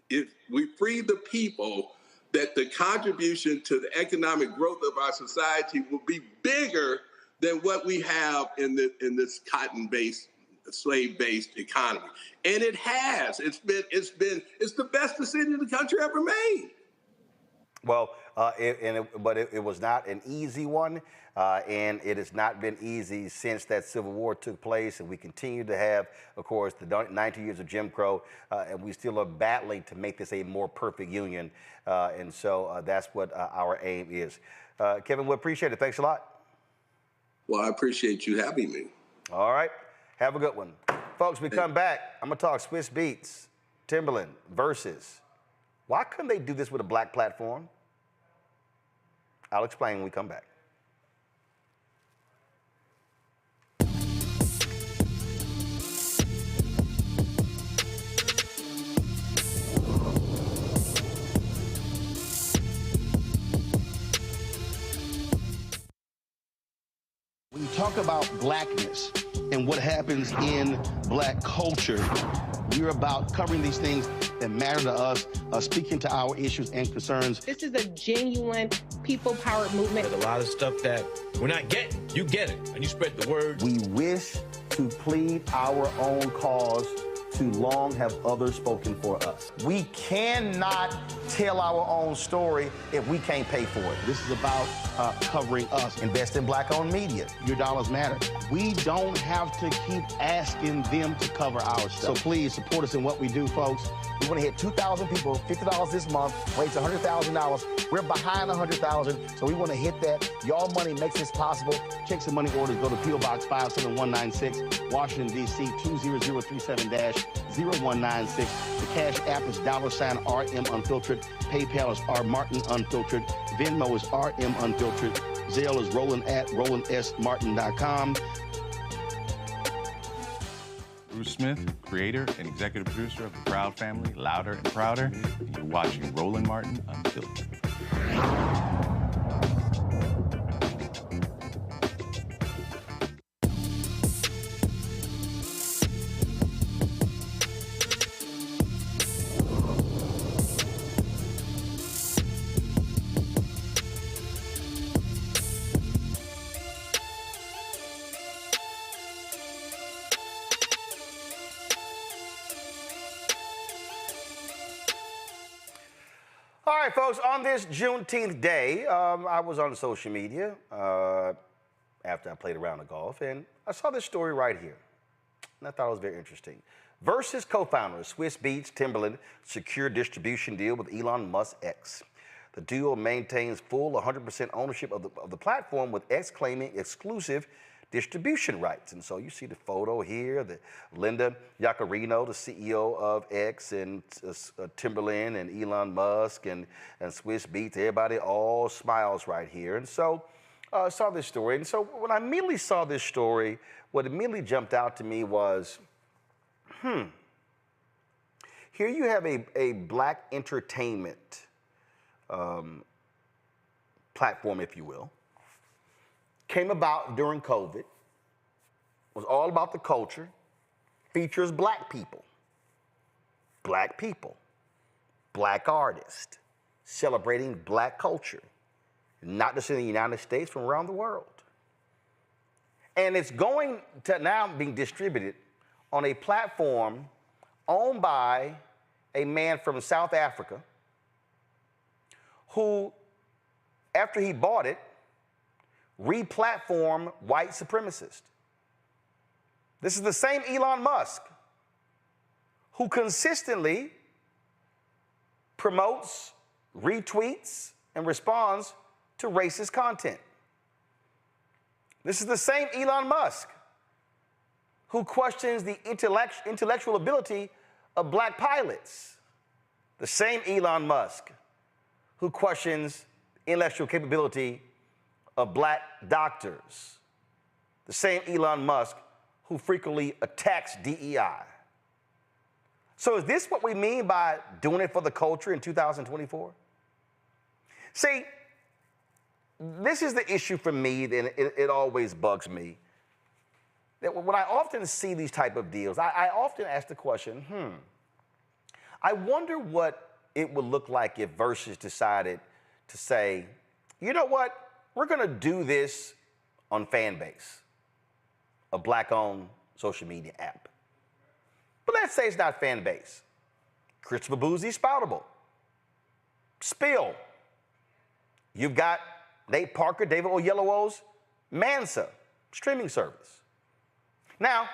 the people, that the contribution to the economic growth of our society will be bigger than what we have in this cotton-based, slave-based economy. And it has. It's the best decision the country ever made. Well, but it was not an easy one, and it has not been easy since that Civil War took place, and we continue to have, of course, the 90 years of Jim Crow, and we still are battling to make this a more perfect union, and so that's what our aim is. Kevin, we appreciate it. Thanks a lot. Well, I appreciate you having me. All right. Have a good one. Folks, we come back. I'm going to talk Swiss Beats, Timberland, Verzuz. Why couldn't they do this with a black platform? I'll explain when we come back. When you talk about blackness and what happens in black culture, we're about covering these things that matter to us, speaking to our issues and concerns. This is a genuine people-powered movement. There's a lot of stuff that we're not getting. You get it, and you spread the word. We wish to plead our own cause. Too long have others spoken for us. We cannot tell our own story if we can't pay for it. This is about covering us. Invest in black-owned media. Your dollars matter. We don't have to keep asking them to cover our stuff. So please support us in what we do, folks. We want to hit 2,000 people, $50 this month, raise $100,000. We're behind 100,000, so we want to hit that. Your money makes this possible. Checks and money orders go to P.O. Box 57196, Washington, D.C. 20037-0196. The Cash App is $RM Unfiltered. PayPal is R Martin Unfiltered. Venmo is RM Unfiltered. Zelle is Roland at RolandSMartin.com. Bruce Smith, creator and executive producer of the Proud Family, Louder and Prouder. And you're watching Roland Martin Unfiltered. All right, folks, on this Juneteenth day, I was on social media after I played a round of golf, and I saw this story right here, and I thought it was very interesting. Verzuz co-founder Swiss Beats Timberland secure distribution deal with Elon Musk X. The duo maintains full 100% ownership of the platform, with X claiming exclusive distribution rights. And so you see the photo here, the Linda Yaccarino, the CEO of X, and Timberland and Elon Musk and Swiss Beats, everybody all smiles right here. And so I saw this story. And so when I immediately saw this story, what immediately jumped out to me was, here you have a black entertainment platform, if you will. Came about during COVID, was all about the culture, features black people, black artists, celebrating black culture, not just in the United States, from around the world. And it's going to now being distributed on a platform owned by a man from South Africa who, after he bought it, re-platform white supremacists. This is the same Elon Musk who consistently promotes, retweets, and responds to racist content. This is the same Elon Musk who questions the intellectual ability of black pilots. The same Elon Musk who questions intellectual capability of black doctors. The same Elon Musk who frequently attacks DEI. So is this what we mean by doing it for the culture in 2024? See, this is the issue for me, and it always bugs me. That when I often see these type of deals, I often ask the question, I wonder what it would look like if Verzuz decided to say, you know what? We're going to do this on Fanbase, a black-owned social media app. But let's say it's not Fanbase. Christopher Boozy, Spoutable. Spill. You've got Nate Parker, David Oyelowo's Mansa streaming service. Now,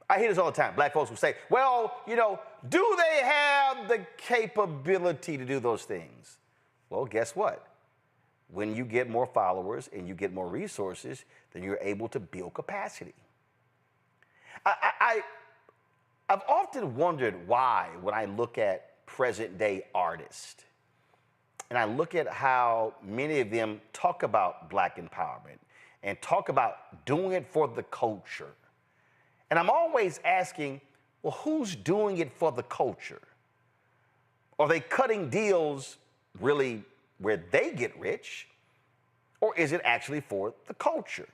I hear this all the time. Black folks will say, well, you know, do they have the capability to do those things? Well, guess what? When you get more followers and you get more resources, then you're able to build capacity. I've often wondered why, when I look at present day artists, and I look at how many of them talk about black empowerment and talk about doing it for the culture. And I'm always asking, well, who's doing it for the culture? Are they cutting deals really where they get rich? Or is it actually for the culture?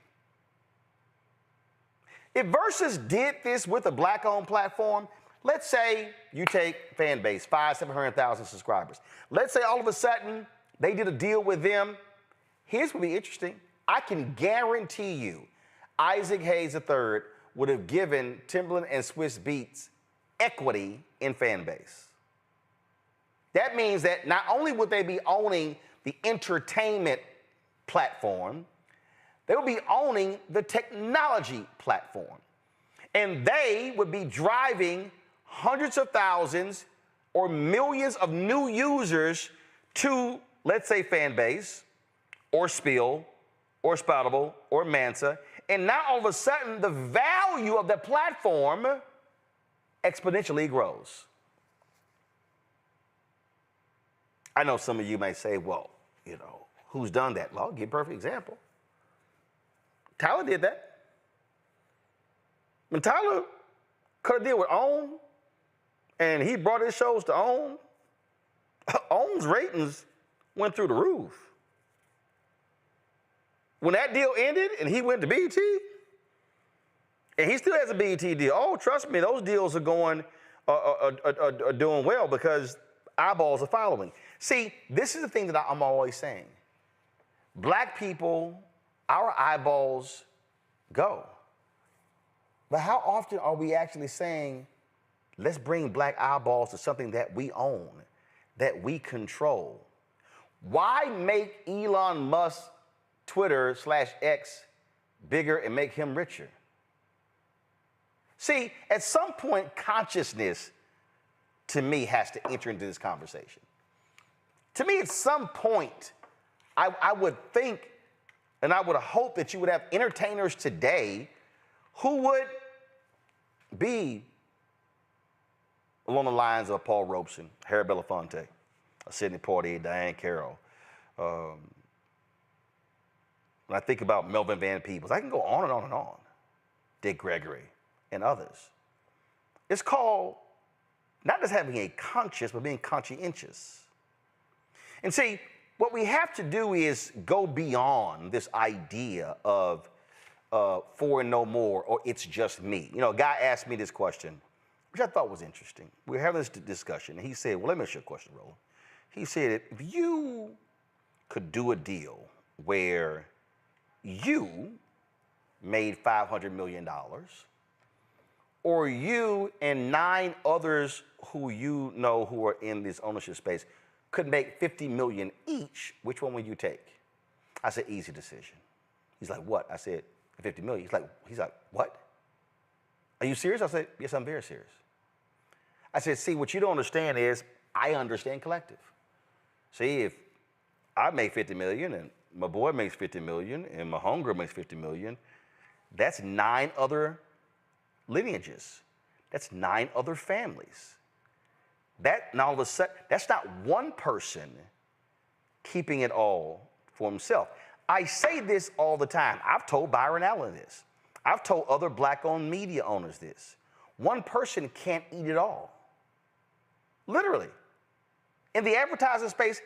If Verzuz did this with a black-owned platform, let's say you take fan base, 700,000 subscribers. Let's say all of a sudden they did a deal with them. Here's what would be interesting. I can guarantee you Isaac Hayes III would have given Timbaland and Swiss Beats equity in fan base. That means that not only would they be owning the entertainment platform, they would be owning the technology platform. And they would be driving hundreds of thousands or millions of new users to, let's say, Fanbase or Spill or Spoutable or Mansa. And now all of a sudden, the value of the platform exponentially grows. I know some of you may say, well, you know, who's done that? Well, I'll give you a perfect example. Tyler did that. When Tyler cut a deal with OWN, and he brought his shows to OWN, OWN's ratings went through the roof. When that deal ended and he went to BET, and he still has a BET deal, oh, trust me, those deals are going, are doing well because eyeballs are following. See, this is the thing that I'm always saying. Black people, our eyeballs go. But how often are we actually saying, let's bring black eyeballs to something that we own, that we control? Why make Elon Musk Twitter/X bigger and make him richer? See, at some point, consciousness, to me, has to enter into this conversation. To me, at some point, I would think and I would hope that you would have entertainers today who would be along the lines of Paul Robeson, Harry Belafonte, Sidney Poitier, Diane Carroll. When I think about Melvin Van Peebles, I can go on and on and on. Dick Gregory and others. It's called not just having a conscience, but being conscientious. And see, what we have to do is go beyond this idea of for and no more, or it's just me. You know, a guy asked me this question, which I thought was interesting. We were having this discussion, and he said, well, let me ask you a question, Roland. He said, if you could do a deal where you made $500 million, or you and 9 others who you know who are in this ownership space could make $50 million each, which one would you take? I said, easy decision. He's like, what? I said, 50 million. He's like, what? Are you serious? I said, yes, I'm very serious. I said, see, what you don't understand is I understand collective. See, if I make 50 million and my boy makes 50 million and my homegirl makes 50 million, that's 9 other lineages. That's 9 other families. That, now all of a sudden, that's not one person keeping it all for himself. I say this all the time. I've told Byron Allen this. I've told other black-owned media owners this. One person can't eat it all. Literally. In the advertising space,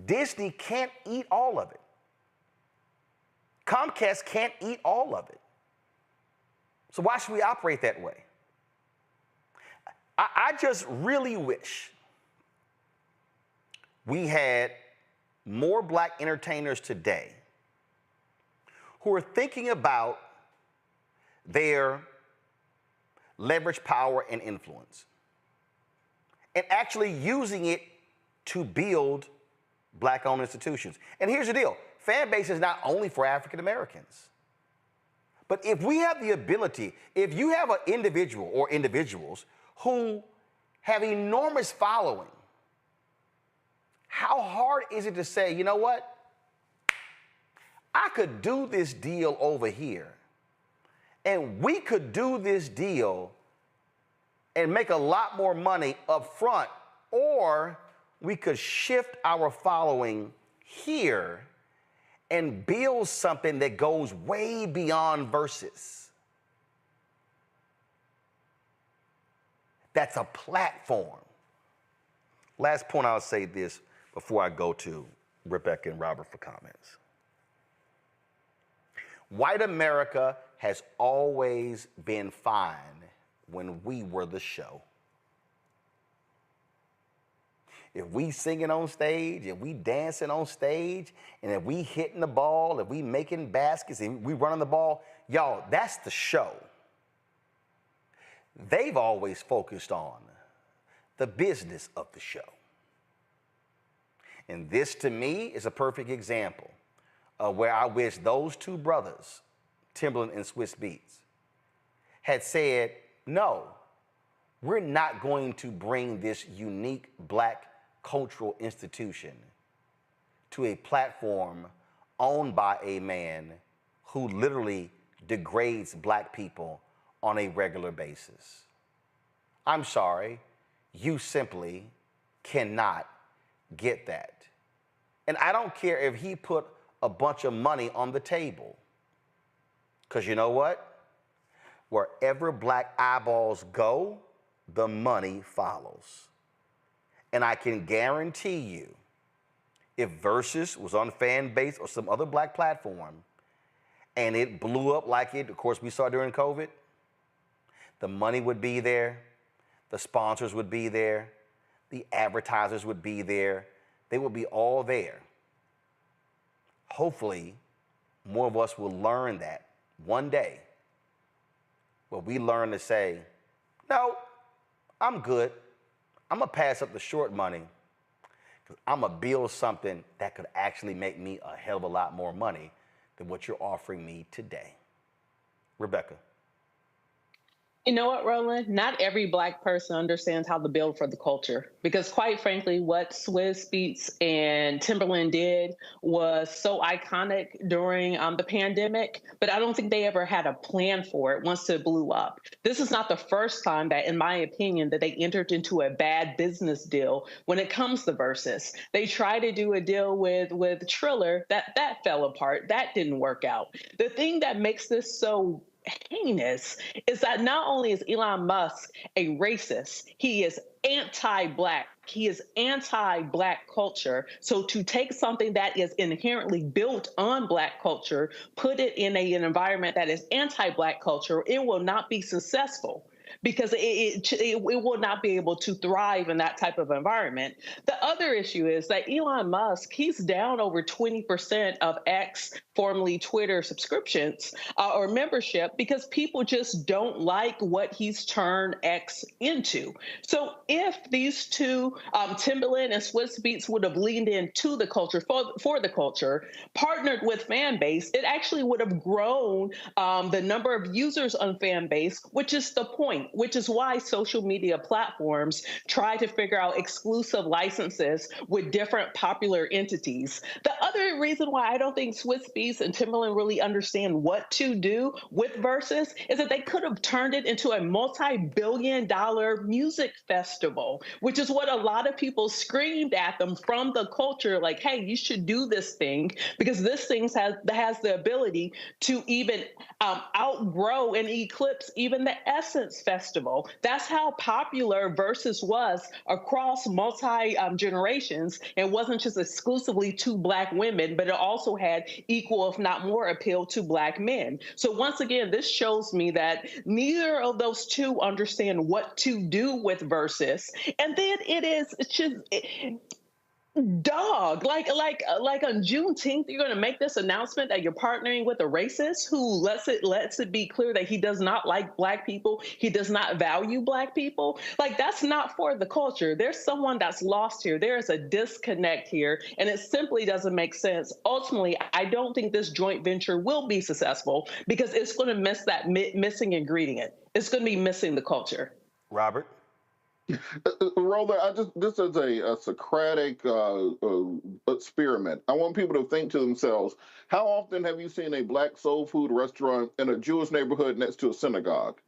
Disney can't eat all of it. Comcast can't eat all of it. So why should we operate that way? I just really wish we had more black entertainers today who are thinking about their leverage, power, and influence and actually using it to build black-owned institutions. And here's the deal. Fan base is not only for African Americans. But if we have the ability, if you have an individual or individuals who have enormous following, how hard is it to say, you know what? I could do this deal over here And we could do this deal and make a lot more money up front, or we could shift our following here and build something that goes way beyond Verzuz. That's a platform. Last point, I'll say this before I go to Rebecca and Robert for comments. White America has always been fine when we were the show. If we singing on stage, if we dancing on stage, and if we hitting the ball, if we making baskets, if we running the ball, y'all, that's the show. They've always focused on the business of the show. And this, to me, is a perfect example of where I wish those two brothers, Timberland and Swiss Beats, had said, no, we're not going to bring this unique black cultural institution to a platform owned by a man who literally degrades black people on a regular basis. I'm sorry, you simply cannot get that. And I don't care if he put a bunch of money on the table, because you know what? Wherever black eyeballs go, the money follows. And I can guarantee you, if Verzuz was on Fanbase or some other black platform and it blew up like it, of course, we saw during COVID, the money would be there, the sponsors would be there, the advertisers would be there, they would be all there. Hopefully, more of us will learn that one day, where we learn to say, no, I'm good. I'm gonna pass up the short money because I'm gonna build something that could actually make me a hell of a lot more money than what you're offering me today. Rebecca. You know what, Roland? Not every black person understands how to build for the culture, because quite frankly, what Swizz Beatz and Timberland did was so iconic during the pandemic, but I don't think they ever had a plan for it once it blew up. This is not the first time that, in my opinion, that they entered into a bad business deal when it comes to Verzuz. They tried to do a deal with Triller, that fell apart. That didn't work out. The thing that makes this so heinous is that not only is Elon Musk a racist, he is anti-black. He is anti-black culture. So to take something that is inherently built on black culture, put it in an environment that is anti-black culture, it will not be successful, because it will not be able to thrive in that type of environment. The other issue is that Elon Musk, he's down over 20% of X, formerly Twitter, subscriptions or membership, because people just don't like what he's turned X into. So if these two, Timberland and Swizz Beatz, would have leaned into the culture for the culture, partnered with Fanbase, it actually would have grown the number of users on Fanbase, which is the point, which is why social media platforms try to figure out exclusive licenses with different popular entities. The other reason why I don't think Swizz Beatz and Timberland really understand what to do with Verzuz is that they could have turned it into a multi-billion-dollar music festival, which is what a lot of people screamed at them from the culture, like, hey, you should do this thing, because this thing has the ability to even outgrow and eclipse even the Essence Festival. That's how popular Verzuz was across multi-generations. It wasn't just exclusively to black women, but it also had equal, if not more, appeal to black men. So once again, this shows me that neither of those two understand what to do with Verzuz. And then it's just... Dog, like on Juneteenth, you're going to make this announcement that you're partnering with a racist who lets it be clear that he does not like black people, he does not value black people. Like, that's not for the culture. There's someone that's lost here. There is a disconnect here, and it simply doesn't make sense. Ultimately, I don't think this joint venture will be successful because it's going to miss that missing ingredient. It's going to be missing the culture. Robert? Roland, this is a Socratic experiment. I want people to think to themselves, how often have you seen a black soul food restaurant in a Jewish neighborhood next to a synagogue?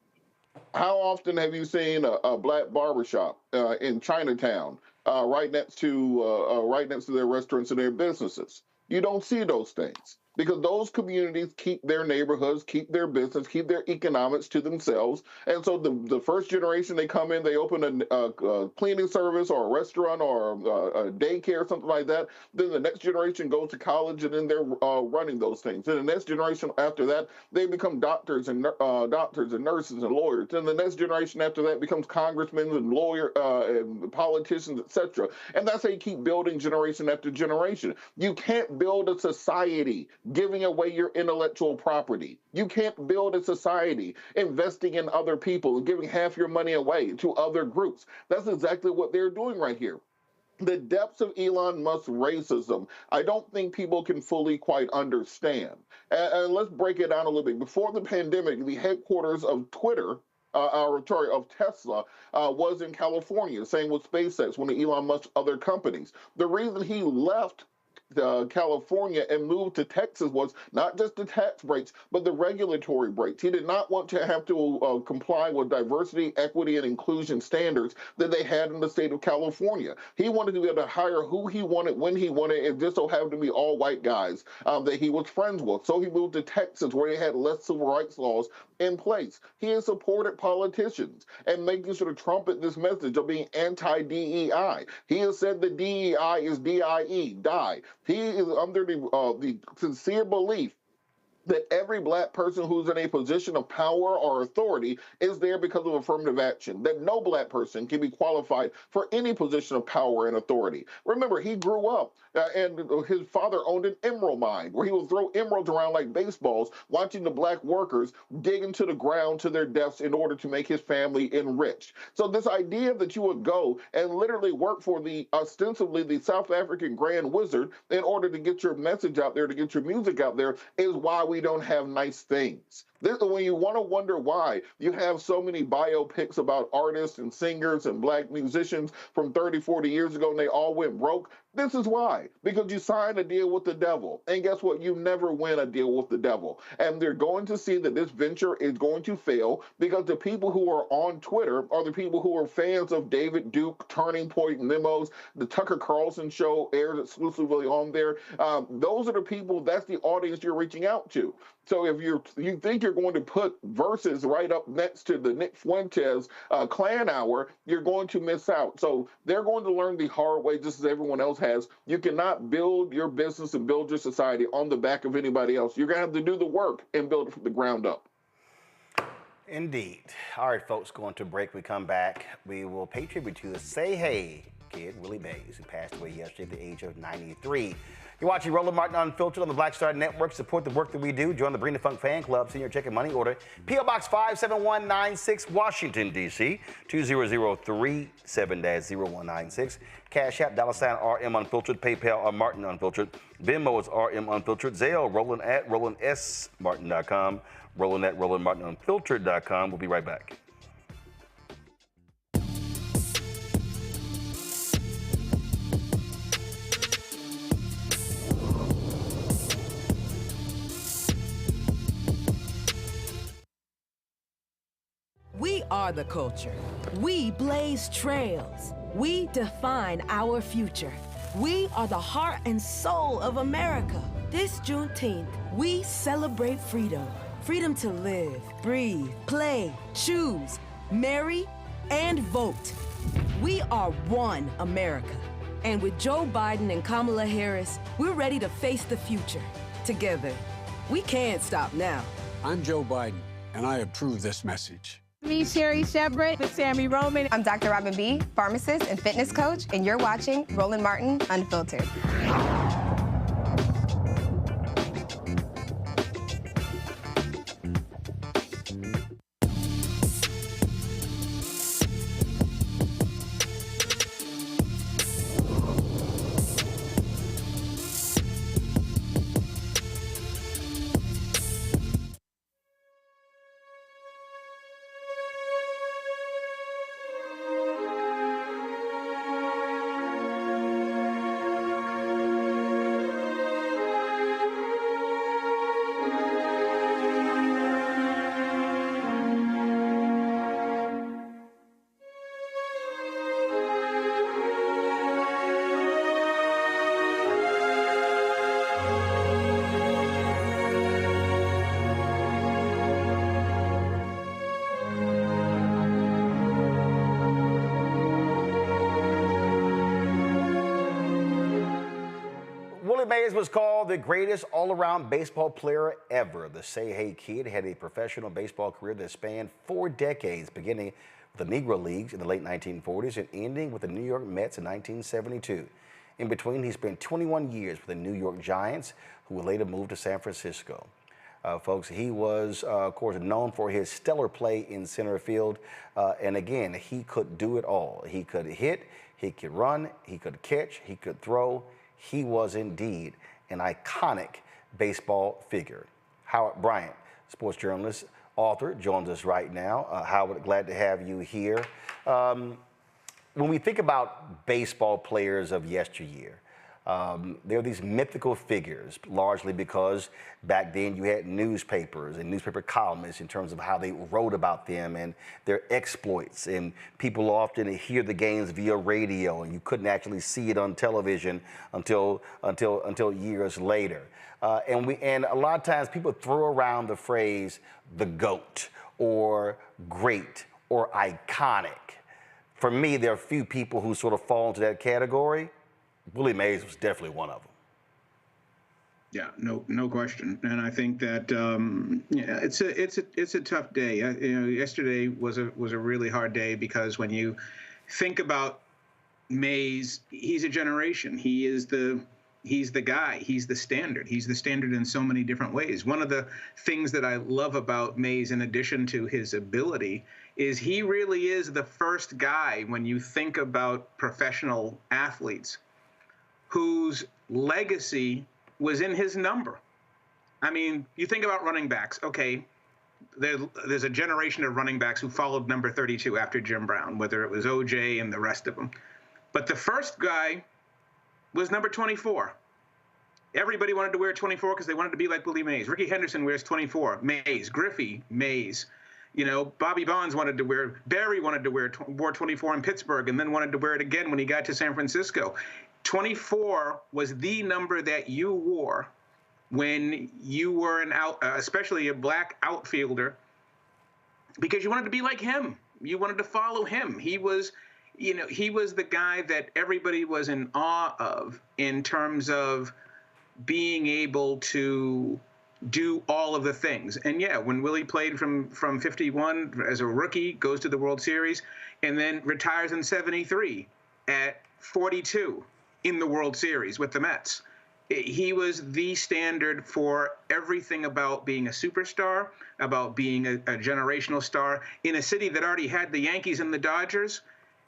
How often have you seen a black barbershop in Chinatown right next to their restaurants and their businesses? You don't see those things because those communities keep their neighborhoods, keep their business, keep their economics to themselves. And so the first generation they come in, they open a cleaning service or a restaurant or a daycare, something like that. Then the next generation goes to college and then they're running those things. Then the next generation after that, they become doctors and nurses and lawyers. Then the next generation after that becomes congressmen and lawyers and politicians, etc. And that's how you keep building generation after generation. You can't build a society giving away your intellectual property. You can't build a society investing in other people and giving half your money away to other groups. That's exactly what they're doing right here. The depths of Elon Musk's racism, I don't think people can fully quite understand. And let's break it down a little bit. Before the pandemic, the headquarters of of Tesla was in California. Same with SpaceX, one of Elon Musk's other companies. The reason he left California and moved to Texas was not just the tax breaks, but the regulatory breaks. He did not want to have to comply with diversity, equity, and inclusion standards that they had in the state of California. He wanted to be able to hire who he wanted, when he wanted, and just so happened to be all white guys that he was friends with. So he moved to Texas, where they had less civil rights laws in place. He has supported politicians and making sure to trumpet this message of being anti-DEI. He has said that DEI is DIE, die. He is under the sincere belief that every black person who's in a position of power or authority is there because of affirmative action, that no black person can be qualified for any position of power and authority. Remember, he grew up and his father owned an emerald mine where he would throw emeralds around like baseballs, watching the black workers dig into the ground to their deaths in order to make his family enriched. So this idea that you would go and literally work for ostensibly the South African Grand Wizard in order to get your message out there, to get your music out there, is why we don't have nice things. When you want to wonder why you have so many biopics about artists and singers and black musicians from 30, 40 years ago and they all went broke, this is why. Because you signed a deal with the devil. And guess what? You never win a deal with the devil. And they're going to see that this venture is going to fail because the people who are on Twitter are the people who are fans of David Duke, Turning Point Memos, the Tucker Carlson show airs exclusively on there. Those are the people, that's the audience you're reaching out to. So if you think you're going to put Verzuz right up next to the Nick Fuentes Klan Hour, you're going to miss out. So they're going to learn the hard way, just as everyone else has. You cannot build your business and build your society on the back of anybody else. You're going to have to do the work and build it from the ground up. Indeed. All right, folks, going to break. We come back. We will pay tribute to the Say Hey kid, Willie Bays, who passed away yesterday at the age of 93. You're watching Roland Martin Unfiltered on the Black Star Network. Support the work that we do. Join the Bring the Funk fan club. Send your check and money order. P.O. Box 57196, Washington, D.C. 20037-0196. Cash App, $RM Unfiltered. PayPal, Martin Unfiltered. Venmo is RM Unfiltered. Zelle, Roland at RolandSMartin.com. Roland at RolandMartinUnfiltered.com. We'll be right back. We are the culture. We blaze trails. We define our future. We are the heart and soul of America. This Juneteenth, we celebrate freedom. Freedom to live, breathe, play, choose, marry, and vote. We are one America. And with Joe Biden and Kamala Harris, we're ready to face the future. Together, we can't stop now. I'm Joe Biden, and I approve this message. Me, Sherry Shepard, with Sammy Roman. I'm Dr. Robin B., pharmacist and fitness coach, and you're watching Roland Martin Unfiltered. Mays was called the greatest all-around baseball player ever. The Say Hey Kid had a professional baseball career that spanned 4 decades, beginning with the Negro Leagues in the late 1940s and ending with the New York Mets in 1972. In between, he spent 21 years with the New York Giants, who would later move to San Francisco. Folks, he was, of course, known for his stellar play in center field. And again, he could do it all. He could hit, he could run, he could catch, he could throw. He was indeed an iconic baseball figure. Howard Bryant, sports journalist, author, joins us right now. Howard, glad to have you here. When we think about baseball players of yesteryear, there are these mythical figures, largely because back then you had newspapers and newspaper columnists in terms of how they wrote about them and their exploits. And people often hear the games via radio, and you couldn't actually see it on television until years later. And a lot of times people throw around the phrase the GOAT or great or iconic. For me, there are a few people who sort of fall into that category. Willie Mays was definitely one of them. Yeah, no question. And I think that it's a tough day. Yesterday was a really hard day because when you think about Mays, he's a generation. He's the guy. He's the standard. He's the standard in so many different ways. One of the things that I love about Mays, in addition to his ability, is he really is the first guy, when you think about professional athletes, whose legacy was in his number. I mean, you think about running backs. Okay, there's a generation of running backs who followed number 32 after Jim Brown, whether it was O.J. and the rest of them. But the first guy was number 24. Everybody wanted to wear 24 because they wanted to be like Willie Mays. Ricky Henderson wears 24. Mays. Griffey, Mays. You know, Bobby Bonds Barry wore 24 in Pittsburgh and then wanted to wear it again when he got to San Francisco. 24 was the number that you wore when you were especially a black outfielder, because you wanted to be like him. You wanted to follow him. He was the guy that everybody was in awe of in terms of being able to do all of the things. And yeah, when Willie played from 51 as a rookie, goes to the World Series, and then retires in 73 at 42 in the World Series with the Mets. He was the standard for everything about being a superstar, about being a generational star in a city that already had the Yankees and the Dodgers.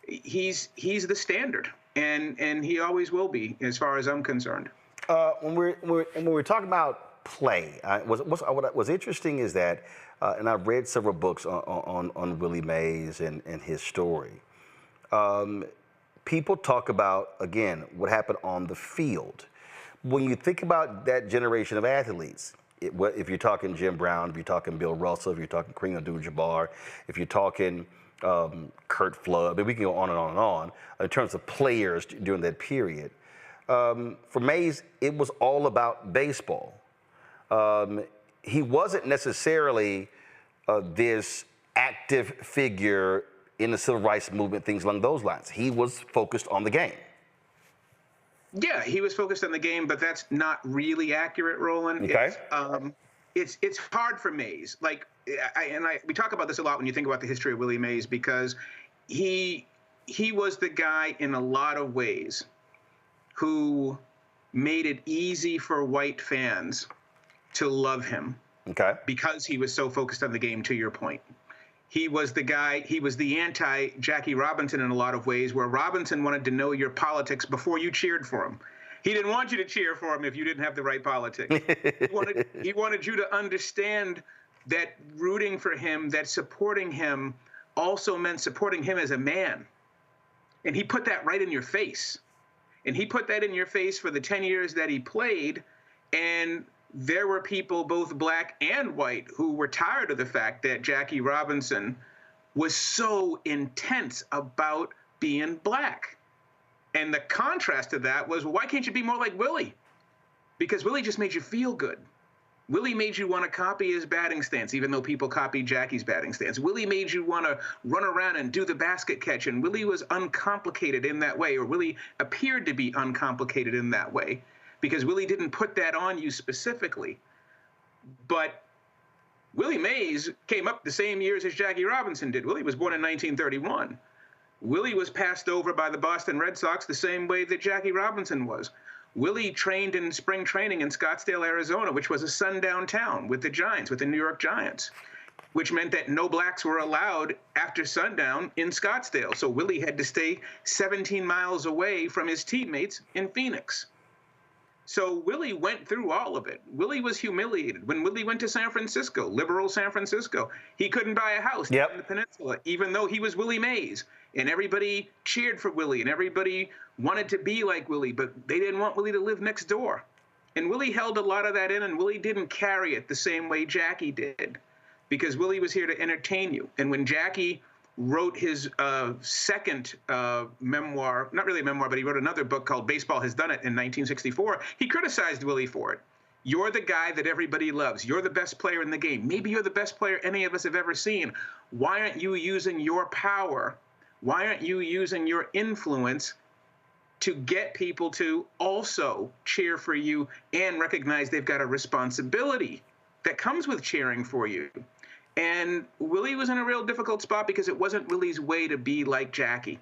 He's the standard, and he always will be, as far as I'm concerned. When we're talking about play, what was interesting is that, and I've read several books on Willie Mays and his story. People talk about, again, what happened on the field. When you think about that generation of athletes, if you're talking Jim Brown, if you're talking Bill Russell, if you're talking Kareem Abdul-Jabbar, if you're talking Kurt Flood, but we can go on and on and on in terms of players during that period. For Mays, it was all about baseball. He wasn't necessarily this active figure in the civil rights movement, things along those lines. He was focused on the game. Yeah, he was focused on the game, but that's not really accurate, Roland. Okay. It's hard for Mays. Like, we talk about this a lot when you think about the history of Willie Mays, because he was the guy in a lot of ways who made it easy for white fans to love him. Okay. Because he was so focused on the game, to your point. He was the guy, he was the anti-Jackie Robinson in a lot of ways, where Robinson wanted to know your politics before you cheered for him. He didn't want you to cheer for him if you didn't have the right politics. He wanted you to understand that rooting for him, that supporting him, also meant supporting him as a man. And he put that right in your face. And he put that in your face for the 10 years that he played. And there were people, both black and white, who were tired of the fact that Jackie Robinson was so intense about being black. And the contrast to that was, well, why can't you be more like Willie? Because Willie just made you feel good. Willie made you want to copy his batting stance, even though people copied Jackie's batting stance. Willie made you want to run around and do the basket catch, and Willie was uncomplicated in that way, or Willie appeared to be uncomplicated in that way. because Willie didn't put that on you specifically. But Willie Mays came up the same years as Jackie Robinson did. Willie was born in 1931. Willie was passed over by the Boston Red Sox the same way that Jackie Robinson was. Willie trained in spring training in Scottsdale, Arizona, which was a sundown town with the Giants, with the New York Giants, which meant that no blacks were allowed after sundown in Scottsdale. So Willie had to stay 17 miles away from his teammates in Phoenix. So Willie went through all of it. Willie was humiliated. When Willie went to San Francisco, liberal San Francisco, he couldn't buy a house in the peninsula, even though he was Willie Mays. And everybody cheered for Willie, and everybody wanted to be like Willie, but they didn't want Willie to live next door. And Willie held a lot of that in, and Willie didn't carry it the same way Jackie did, because Willie was here to entertain you. And when Jackie wrote his second memoir, not really a memoir, but he wrote another book called Baseball Has Done It in 1964, he criticized Willie for it. You're the guy that everybody loves. You're the best player in the game. Maybe you're the best player any of us have ever seen. Why aren't you using your power? Why aren't you using your influence to get people to also cheer for you and recognize they've got a responsibility that comes with cheering for you? And Willie was in a real difficult spot because it wasn't Willie's way to be like Jackie.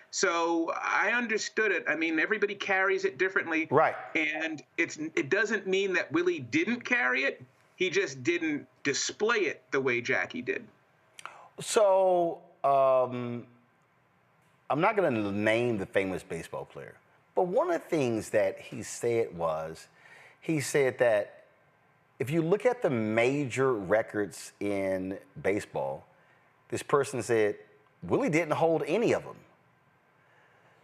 So I understood it. I mean, everybody carries it differently. Right. And it doesn't mean that Willie didn't carry it. He just didn't display it the way Jackie did. So, I'm not going to name the famous baseball player, but one of the things that he said that if you look at the major records in baseball, this person said Willie didn't hold any of them.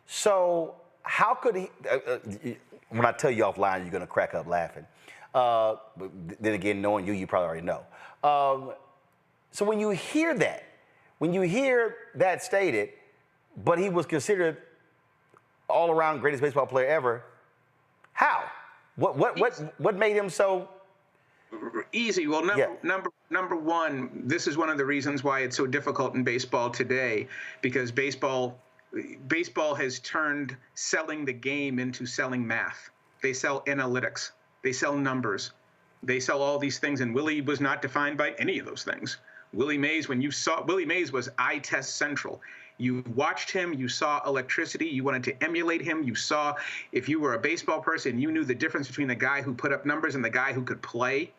So how could he, when I tell you offline, you're going to crack up laughing. But then again, knowing you probably already know. So when you hear that stated, but he was considered all-around greatest baseball player ever, how? What made him so easy? Well, number one, this is one of the reasons why it's so difficult in baseball today, because baseball has turned selling the game into selling math. They sell analytics. They sell numbers. They sell all these things, and Willie was not defined by any of those things. Willie Mays, when you saw Willie Mays, was eye test central. You watched him, you saw electricity, you wanted to emulate him, you saw, if you were a baseball person, you knew the difference between the guy who put up numbers and the guy who could play.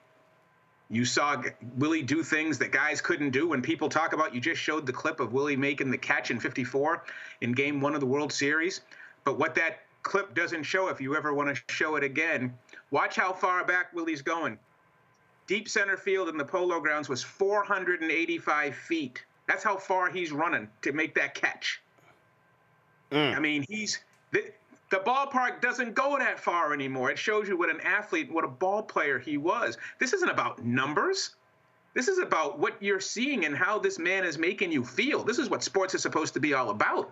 You saw Willie do things that guys couldn't do. When people talk about, you just showed the clip of Willie making the catch in '54 in Game 1 of the World Series. But what that clip doesn't show, if you ever want to show it again, watch how far back Willie's going. Deep center field in the Polo Grounds was 485 feet. That's how far he's running to make that catch. I mean, the ballpark doesn't go that far anymore. It shows you what an athlete, what a ball player he was. This isn't about numbers. This is about what you're seeing and how this man is making you feel. This is what sports is supposed to be all about.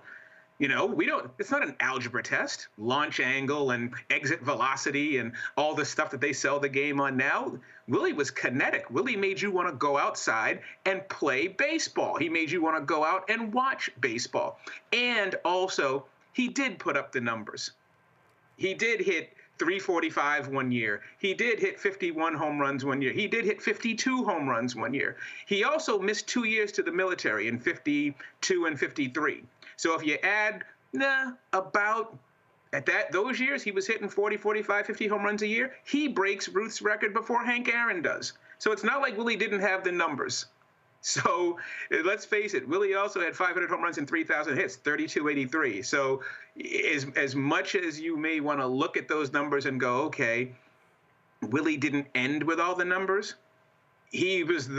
You know, it's not an algebra test, launch angle and exit velocity and all the stuff that they sell the game on now. Willie was kinetic. Willie made you want to go outside and play baseball. He made you want to go out and watch baseball. And also, he did put up the numbers. He did hit 345 one year. He did hit 51 home runs one year. He did hit 52 home runs one year. He also missed 2 years to the military in 52 and 53. So if you add, about those years, he was hitting 40, 45, 50 home runs a year. He breaks Ruth's record before Hank Aaron does. So it's not like Willie didn't have the numbers. So let's face it, Willie also had 500 home runs and 3,000 hits, 32-83. So as much as you may want to look at those numbers and go, okay, Willie didn't end with all the numbers. He was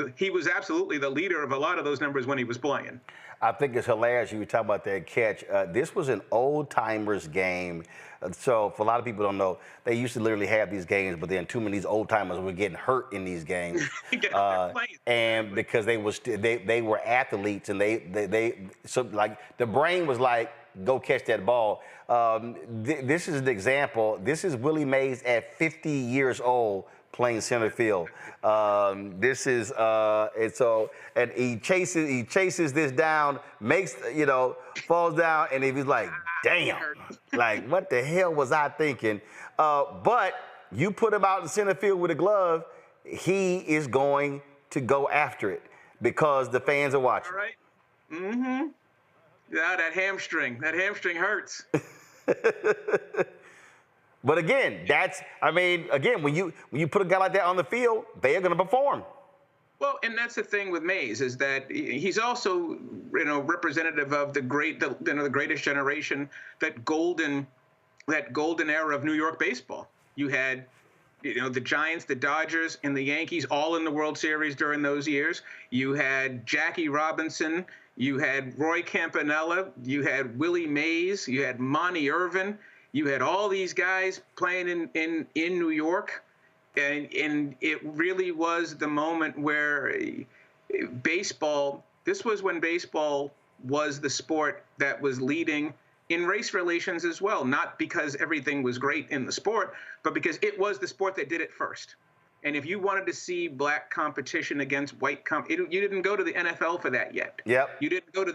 absolutely the leader of a lot of those numbers when he was playing. I think it's hilarious you were talking about that catch. This was an old-timers game. So for a lot of people don't know, they used to literally have these games, but then too many of these old-timers were getting hurt in these games. And because they were athletes, and so like the brain was like, go catch that ball. This is an example. This is Willie Mays at 50 years old playing center field. This is and he chases this down, makes falls down, and he's like, damn, like what the hell was I thinking? But you put him out in center field with a glove, he is going to go after it because the fans are watching. All right. Mm-hmm. Yeah, that hamstring hurts. But again, when you put a guy like that on the field, they are going to perform. Well, and that's the thing with Mays is that he's also, representative of the greatest generation, that golden era of New York baseball. You had, the Giants, the Dodgers, and the Yankees all in the World Series during those years. You had Jackie Robinson, you had Roy Campanella, you had Willie Mays, you had Monty Irvin, you had all these guys playing in New York. And it really was the moment where this was when baseball was the sport that was leading in race relations as well, not because everything was great in the sport, but because it was the sport that did it first. And if you wanted to see black competition against white you didn't go to the NFL for that yet. Yep. You didn't go to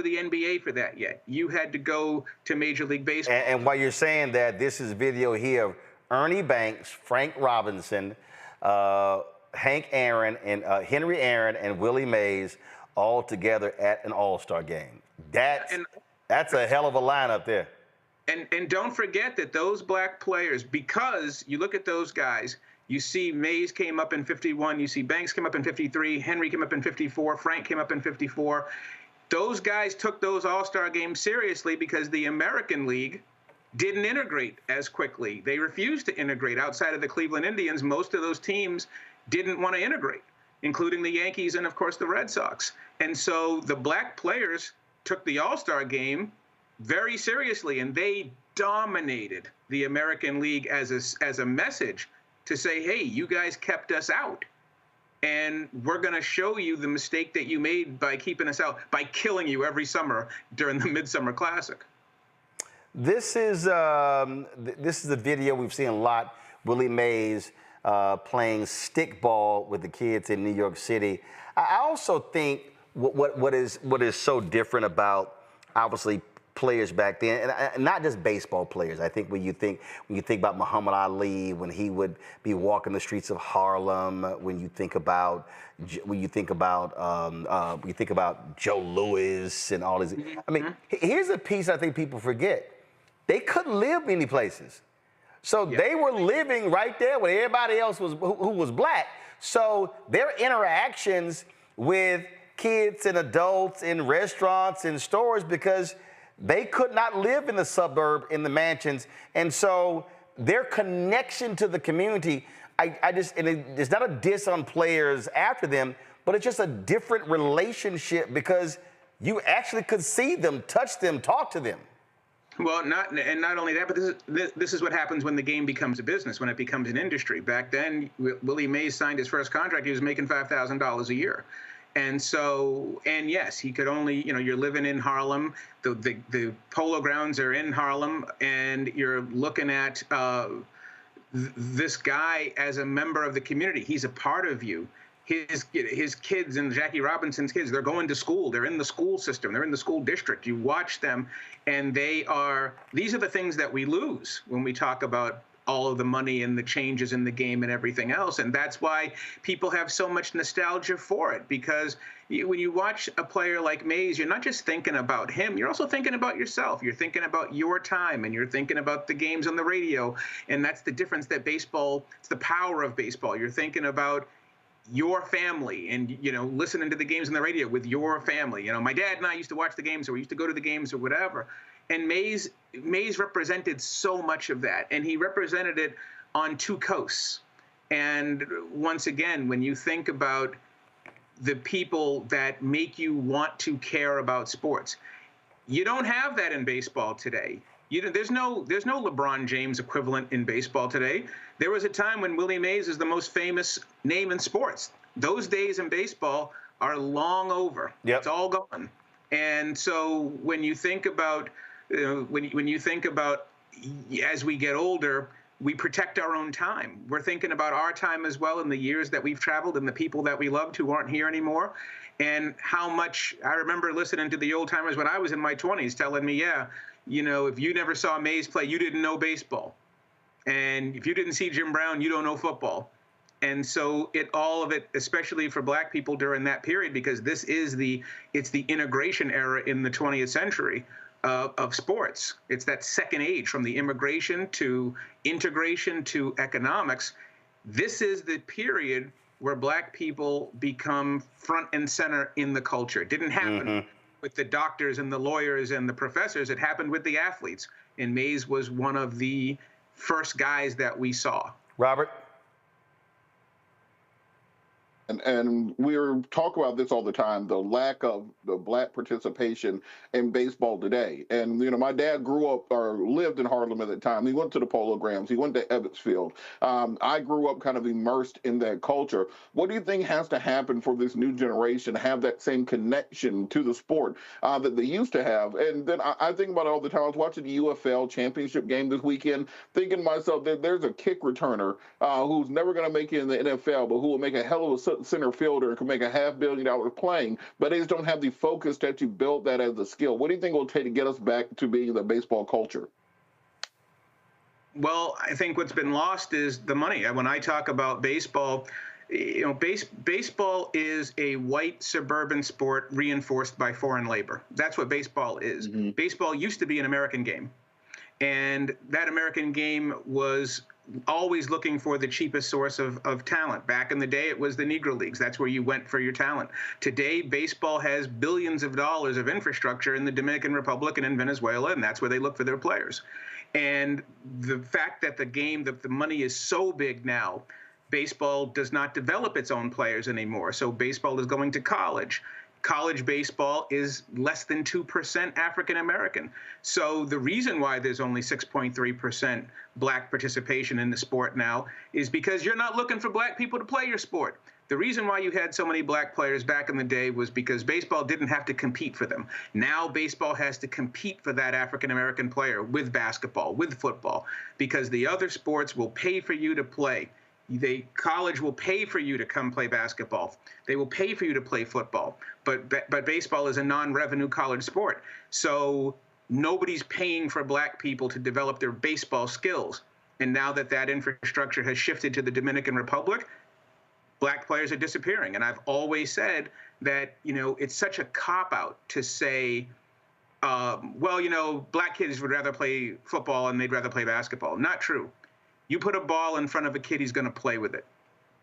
the NBA for that yet. You had to go to Major League Baseball. And while you're saying that, this is video here of Ernie Banks, Frank Robinson, Hank Aaron, and Henry Aaron, and Willie Mays all together at an All-Star game. That's a hell of a lineup there. And don't forget that those black players, because you look at those guys, you see Mays came up in 51, you see Banks came up in 53, Henry came up in 54, Frank came up in 54. Those guys took those All-Star games seriously because the American League didn't integrate as quickly. They refused to integrate. Outside of the Cleveland Indians, most of those teams didn't want to integrate, including the Yankees and, of course, the Red Sox. And so the black players took the All-Star game very seriously, and they dominated the American League as a message to say, hey, you guys kept us out, and we're going to show you the mistake that you made by keeping us out, by killing you every summer during the Midsummer Classic. This is a video we've seen a lot. Willie Mays playing stickball with the kids in New York City. I also think what is so different about, obviously, players back then, and not just baseball players. I think when you think about Muhammad Ali, when he would be walking the streets of Harlem, when you think about Joe Louis and all this. I mean, here's a piece I think people forget. They couldn't live many places. So they were living right there where everybody else was who was black. So their interactions with kids and adults in restaurants and stores, because they could not live in the suburb, in the mansions. And so their connection to the community, and it's not a diss on players after them, but it's just a different relationship because you actually could see them, touch them, talk to them. Well, not only that, but this is what happens when the game becomes a business, when it becomes an industry. Back then, Willie Mays signed his first contract. He was making $5,000 a year. And so, and yes, he could only, you're living in Harlem, the polo grounds are in Harlem, and you're looking at this guy as a member of the community. He's a part of you. His kids and Jackie Robinson's kids, they're going to school. They're in the school system. They're in the school district. You watch them, and these are the things that we lose when we talk about all of the money and the changes in the game and everything else. And that's why people have so much nostalgia for it, because when you watch a player like Mays, you're not just thinking about him, you're also thinking about yourself. You're thinking about your time, and you're thinking about the games on the radio. And that's the difference that baseball, it's the power of baseball. You're thinking about your family and, listening to the games on the radio with your family. My dad and I used to watch the games, or we used to go to the games or whatever. And Mays represented so much of that, and he represented it on two coasts. And once again, when you think about the people that make you want to care about sports, you don't have that in baseball today. There's no LeBron James equivalent in baseball today. There was a time when Willie Mays is the most famous name in sports. Those days in baseball are long over. Yep. It's all gone. And so when you think about, when you think about as we get older, we protect our own time. We're thinking about our time as well in the years that we've traveled and the people that we loved who aren't here anymore. And how much I remember listening to the old timers when I was in my 20s telling me, yeah, you know, if you never saw Mays play, you didn't know baseball. And if you didn't see Jim Brown, you don't know football. And so all of it, especially for black people during that period, because it's the integration era in the 20th century of sports. It's that second age from the immigration to integration to economics. This is the period where black people become front and center in the culture. It didn't happen with the doctors and the lawyers and the professors. It happened with the athletes. And Mays was one of the first guys that we saw. Robert? And we're talking about this all the time, the lack of the black participation in baseball today. And, you know, my dad grew up or lived in Harlem at the time. He went to the Polo Grounds. He went to Ebbets Field. I grew up kind of immersed in that culture. What do you think has to happen for this new generation to have that same connection to the sport that they used to have? And then I think about it all the time. I was watching the UFL championship game this weekend, thinking to myself that there's a kick returner who's never going to make it in the NFL, but who will make a hell of a center fielder and can make $500 million playing, but they just don't have the focus that you built that as a skill. What do you think it will take to get us back to being the baseball culture? Well, I think what's been lost is the money. When I talk about baseball, you know, baseball is a white suburban sport reinforced by foreign labor. That's what baseball is. Baseball used to be an American game, and that American game was always looking for the cheapest source of talent. Back in the day, it was the Negro Leagues. That's where you went for your talent. Today, baseball has billions of dollars of infrastructure in the Dominican Republic and in Venezuela, and that's where they look for their players. And the fact that the money is so big now, baseball does not develop its own players anymore. So baseball is going to college. College baseball is less than 2% African American. So the reason why there's only 6.3% black participation in the sport now is because you're not looking for black people to play your sport. The reason why you had so many black players back in the day was because baseball didn't have to compete for them. Now baseball has to compete for that African American player with basketball, with football, because the other sports will pay for you to play. College will pay for you to come play basketball. They will pay for you to play football. But baseball is a non-revenue college sport. So nobody's paying for black people to develop their baseball skills. And now that infrastructure has shifted to the Dominican Republic, black players are disappearing. And I've always said that, you know, it's such a cop-out to say, well, you know, black kids would rather play football and they'd rather play basketball. Not true. You put a ball in front of a kid, he's going to play with it.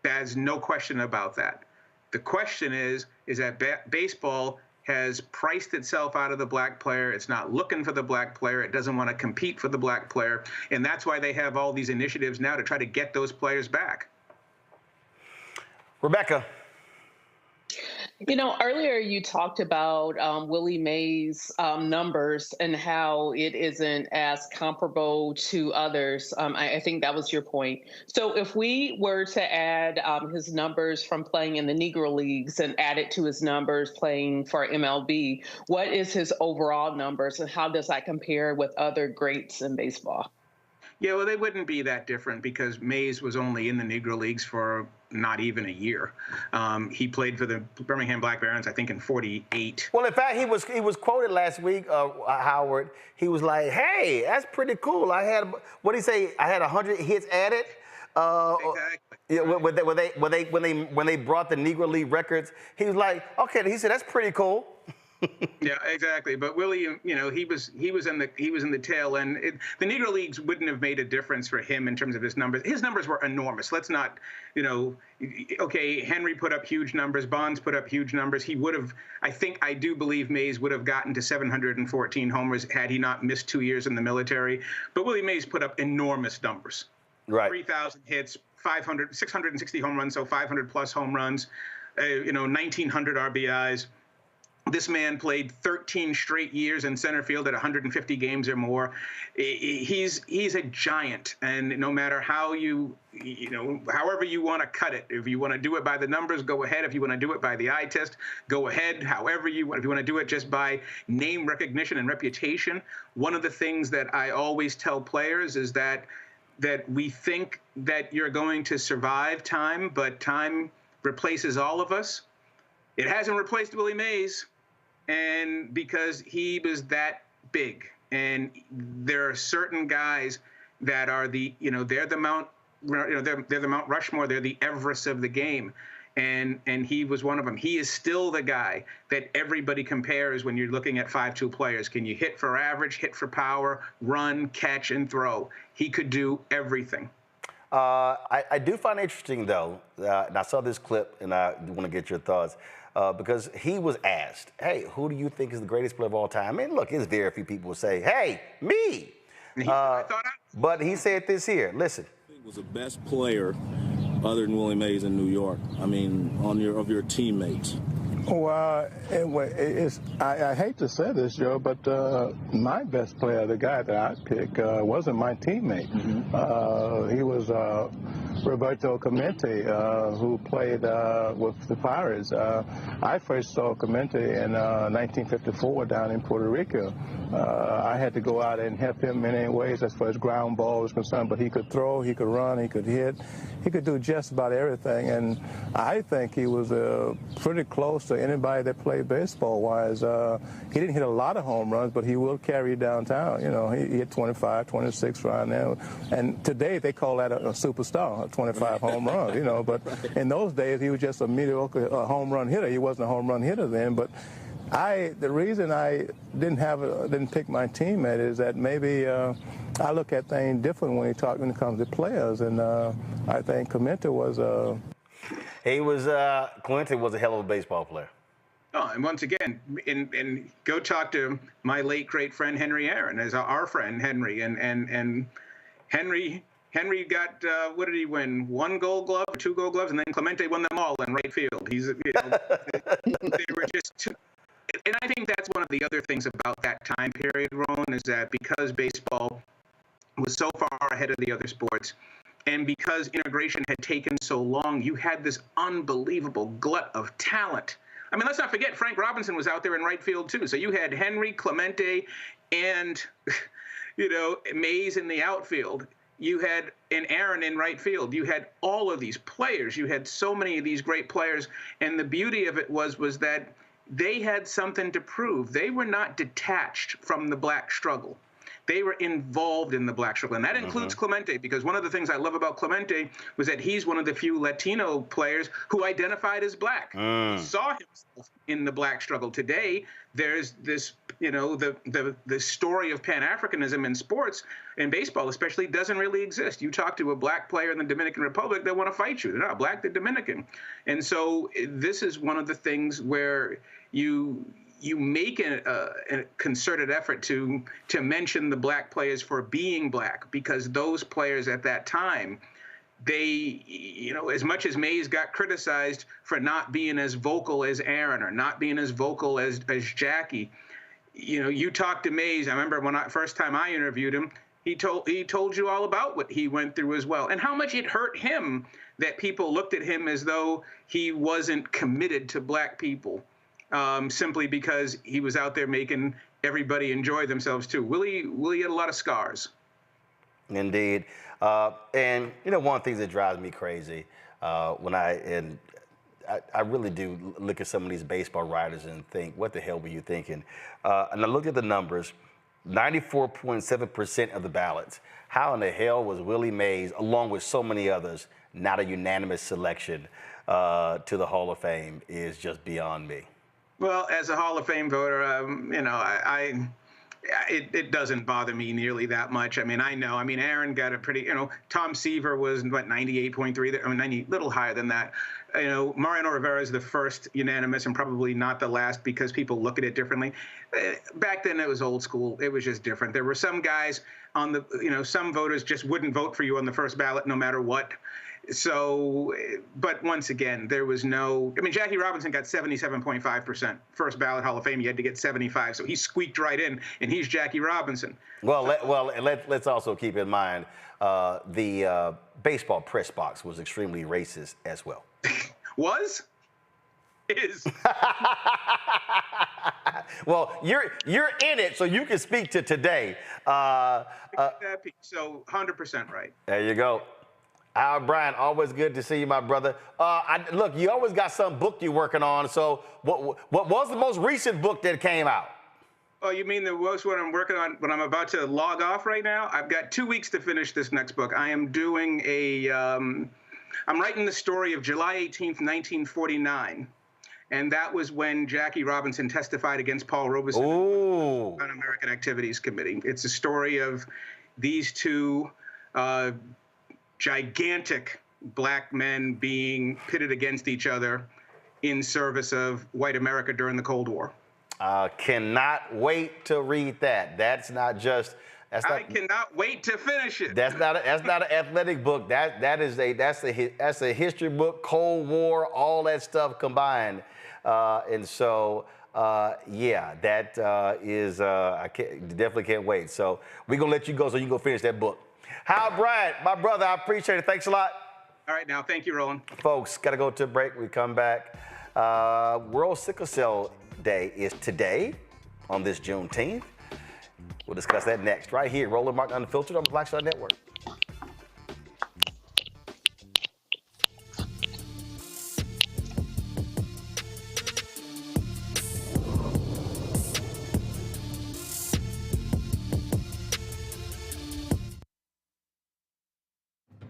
There's no question about that. The question is that baseball has priced itself out of the black player. It's not looking for the black player. It doesn't want to compete for the black player. And that's why they have all these initiatives now to try to get those players back. Rebecca. You know, earlier you talked about Willie Mays' numbers and how it isn't as comparable to others. I think that was your point. So if we were to add his numbers from playing in the Negro Leagues and add it to his numbers playing for MLB, what is his overall numbers and how does that compare with other greats in baseball? Yeah, well, they wouldn't be that different because Mays was only in the Negro Leagues for not even a year. He played for the Birmingham Black Barons, I think, in '48. Well, in fact, he was quoted last week, Howard. He was like, "Hey, that's pretty cool. I had, what did he say? I had 100 hits added." Exactly. Yeah, when they brought the Negro League records, he was like, "Okay." He said, "That's pretty cool." Yeah, exactly. But Willie, you know, he was in the tail end. The Negro Leagues wouldn't have made a difference for him in terms of his numbers. His numbers were enormous. Let's not, you know, okay, Henry put up huge numbers, Bonds put up huge numbers. He would have, I do believe Mays would have gotten to 714 homers had he not missed 2 years in the military. But Willie Mays put up enormous numbers. Right. 3,000 hits, 660 home runs, so 500 plus home runs, 1,900 RBIs. This man played 13 straight years in center field at 150 games or more. He's a giant, and no matter how however you want to cut it, if you want to do it by the numbers, go ahead. If you want to do it by the eye test, go ahead. However you want. If you want to do it just by name recognition and reputation, one of the things that I always tell players is that that we think that you're going to survive time, but time replaces all of us. It hasn't replaced Willie Mays, and because he was that big. And there are certain guys that are they're the Mount, they're the Mount Rushmore, they're the Everest of the game. And he was one of them. He is still the guy that everybody compares when you're looking at 5'2" players. Can you hit for average, hit for power, run, catch, and throw? He could do everything. I do find it interesting, though, and I saw this clip, and I want to get your thoughts, because he was asked, hey, who do you think is the greatest player of all time? And look, there's very few people who say, hey, me. But he said this here. Listen. He was the best player other than Willie Mays in New York. I mean, of your teammates. Well, I hate to say this, Joe, but my best player, the guy that I picked, wasn't my teammate. He was Roberto Clemente, who played with the Pirates. I first saw Clemente in 1954 down in Puerto Rico. I had to go out and help him in any ways as far as ground ball was concerned, but he could throw, he could run, he could hit, he could do just about everything, and I think he was pretty close to anybody that played baseball-wise. He didn't hit a lot of home runs, but he will carry downtown. You know, he hit 25, 26 right now, and today they call that a superstar, 25 home runs, you know, but in those days he was just a mediocre home run hitter. He wasn't a home run hitter then, but the reason I didn't pick my teammate is that maybe I look at things different when it comes to players, and I think Clemente was Clemente was a hell of a baseball player. Oh, and once again, and go talk to my late great friend Henry Aaron, as our friend Henry, and Henry got what did he win? 1 Gold Glove or 2 Gold Gloves, and then Clemente won them all in right field. They were just. And I think that's one of the other things about that time period, Roland, is that because baseball was so far ahead of the other sports, and because integration had taken so long, you had this unbelievable glut of talent. I mean, let's not forget, Frank Robinson was out there in right field, too. So you had Henry, Clemente, and, Mays in the outfield. You had an Aaron in right field. You had all of these players. You had so many of these great players. And the beauty of it was that they had something to prove. They were not detached from the black struggle. They were involved in the black struggle. And that includes Clemente, because one of the things I love about Clemente was that he's one of the few Latino players who identified as black. He saw himself in the black struggle. Today, there's this, the story of Pan-Africanism in sports, in baseball especially, doesn't really exist. You talk to a black player in the Dominican Republic, they want to fight you. They're not black, they're Dominican. And so this is one of the things where you make a concerted effort to mention the black players for being black, because those players at that time, they, as much as Mays got criticized for not being as vocal as Aaron or not being as vocal as Jackie, you talk to Mays. I remember first time I interviewed him, he told you all about what he went through as well, and how much it hurt him that people looked at him as though he wasn't committed to black people. Simply because he was out there making everybody enjoy themselves too. Willie had a lot of scars. Indeed. And one of the things that drives me crazy when I really do look at some of these baseball writers and think, what the hell were you thinking? And I looked at the numbers, 94.7% of the ballots. How in the hell was Willie Mays, along with so many others, not a unanimous selection to the Hall of Fame is just beyond me. Well, as a Hall of Fame voter, it doesn't bother me nearly that much. I mean, Aaron got a pretty, Tom Seaver was, 98.3, 90, little higher than that. Mariano Rivera is the first unanimous and probably not the last, because people look at it differently. Back then, it was old school. It was just different. There were some guys on the, some voters just wouldn't vote for you on the first ballot no matter what. So, but once again, there was no, Jackie Robinson got 77.5%. First ballot Hall of Fame, you had to get 75. So he squeaked right in, and he's Jackie Robinson. Well, let's also keep in mind the baseball press box was extremely racist as well. Was? is. Well, you're in it, so you can speak to today. So 100% right. There you go. Al Brian, always good to see you, my brother. Look, you always got some book you're working on. So what was the most recent book that came out? Oh, you mean the most one I'm working on when I'm about to log off right now? I've got 2 weeks to finish this next book. I am doing I'm writing the story of July 18th, 1949. And that was when Jackie Robinson testified against Paul Robeson on American Activities Committee. It's a story of these two gigantic black men being pitted against each other in service of white America during the Cold War. Cannot wait to read that. I cannot wait to finish it. That's not an athletic book. That's a history book, Cold War, all that stuff combined. And so yeah, that is definitely can't wait. So we're gonna let you go so you can go finish that book. Hal Bryant, my brother, I appreciate it. Thanks a lot. All right, now, thank you, Roland. Folks, got to go to a break. We come back. World Sickle Cell Day is today on this Juneteenth. We'll discuss that next, right here. Roland Martin Unfiltered on the Black Star Network.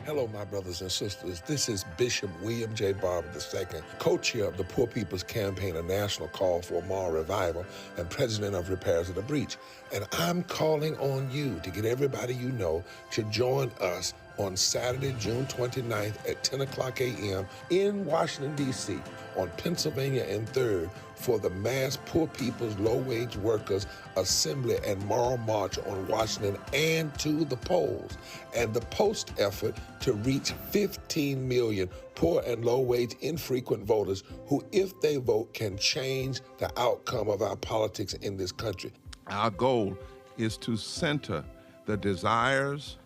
Hello, my brothers and sisters. This is Bishop William J. Barber II, co-chair of the Poor People's Campaign, a national call for moral revival, and president of Repairs of the Breach. And I'm calling on you to get everybody you know to join us on Saturday, June 29th at 10 o'clock a.m. in Washington, D.C. on Pennsylvania and 3rd for the mass poor people's low-wage workers assembly and moral march on Washington and to the polls, and the post effort to reach 15 million poor and low-wage infrequent voters who, if they vote, can change the outcome of our politics in this country. Our goal is to center the desires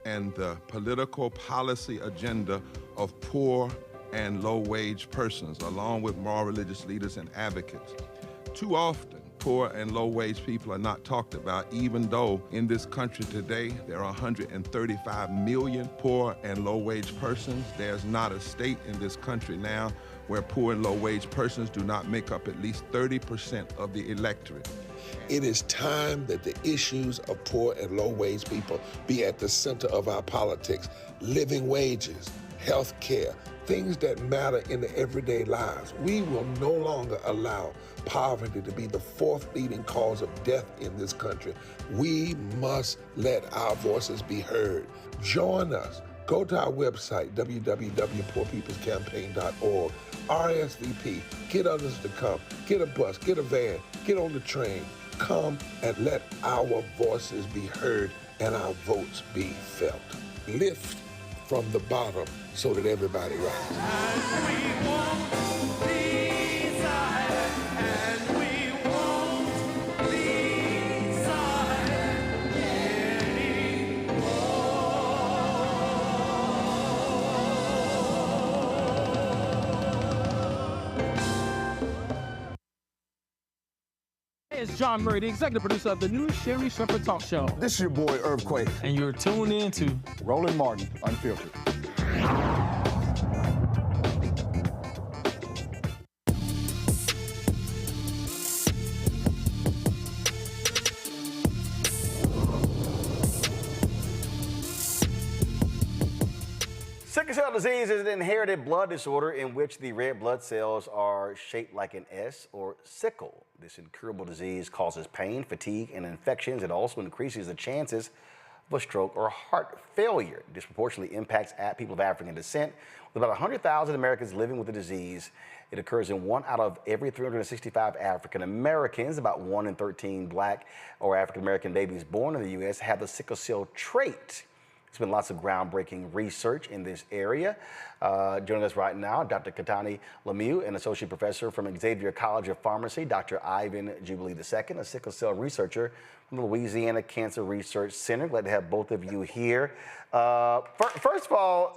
and the political policy agenda of poor and low-wage persons, along with moral religious leaders and advocates. Too often, poor and low-wage people are not talked about, even though in this country today, there are 135 million poor and low-wage persons. There's not a state in this country now where poor and low-wage persons do not make up at least 30% of the electorate. It is time that the issues of poor and low-wage people be at the center of our politics. Living wages, health care, things that matter in the everyday lives. We will no longer allow poverty to be the fourth leading cause of death in this country. We must let our voices be heard. Join us. Go to our website, www.poorpeoplescampaign.org. RSVP. Get others to come. Get a bus. Get a van. Get on the train. Come and let our voices be heard and our votes be felt. Lift from the bottom so that everybody rises. It's John Murray, the executive producer of the new Sherry Shepherd Talk Show. This is your boy, Earthquake. And you're tuned in to Roland Martin Unfiltered. Sickle cell disease is an inherited blood disorder in which the red blood cells are shaped like an S or sickle. This incurable disease causes pain, fatigue, and infections. It also increases the chances of a stroke or heart failure. It disproportionately impacts people of African descent. With about 100,000 Americans living with the disease, it occurs in 1 out of every 365 African Americans. About 1 in 13 Black or African American babies born in the U.S. have the sickle cell trait. There's been lots of groundbreaking research in this area. Joining us right now, Dr. Katani Lemieux, an associate professor from Xavier College of Pharmacy, Dr. Ivan Jubilee II, a sickle cell researcher from the Louisiana Cancer Research Center. Glad to have both of you here. First of all,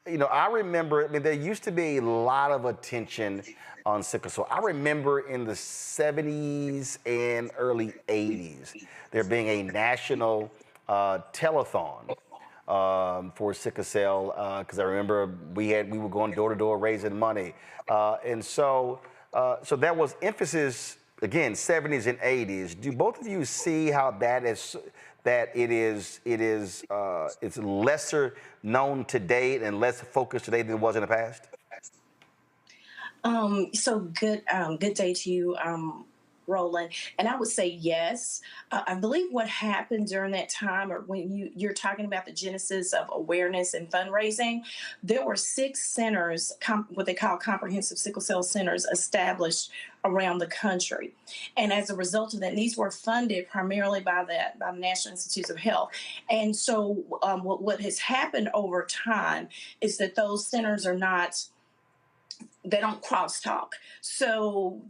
you know, I remember, I mean, there used to be a lot of attention on sickle cell. I remember in the 70s and early 80s, there being a national telethon for sickle cell, because I remember we were going door to door raising money. And so there was emphasis, again, 70s and 80s. Do both of you see how it's lesser known today and less focused today than it was in the past? So good day to you, Roland. And I would say yes. I believe what happened during that time, or when you're talking about the genesis of awareness and fundraising, there were 6 centers, what they call comprehensive sickle cell centers, established around the country. And as a result of that, these were funded primarily by the National Institutes of Health. And so what has happened over time is that those centers are not, they don't crosstalk. So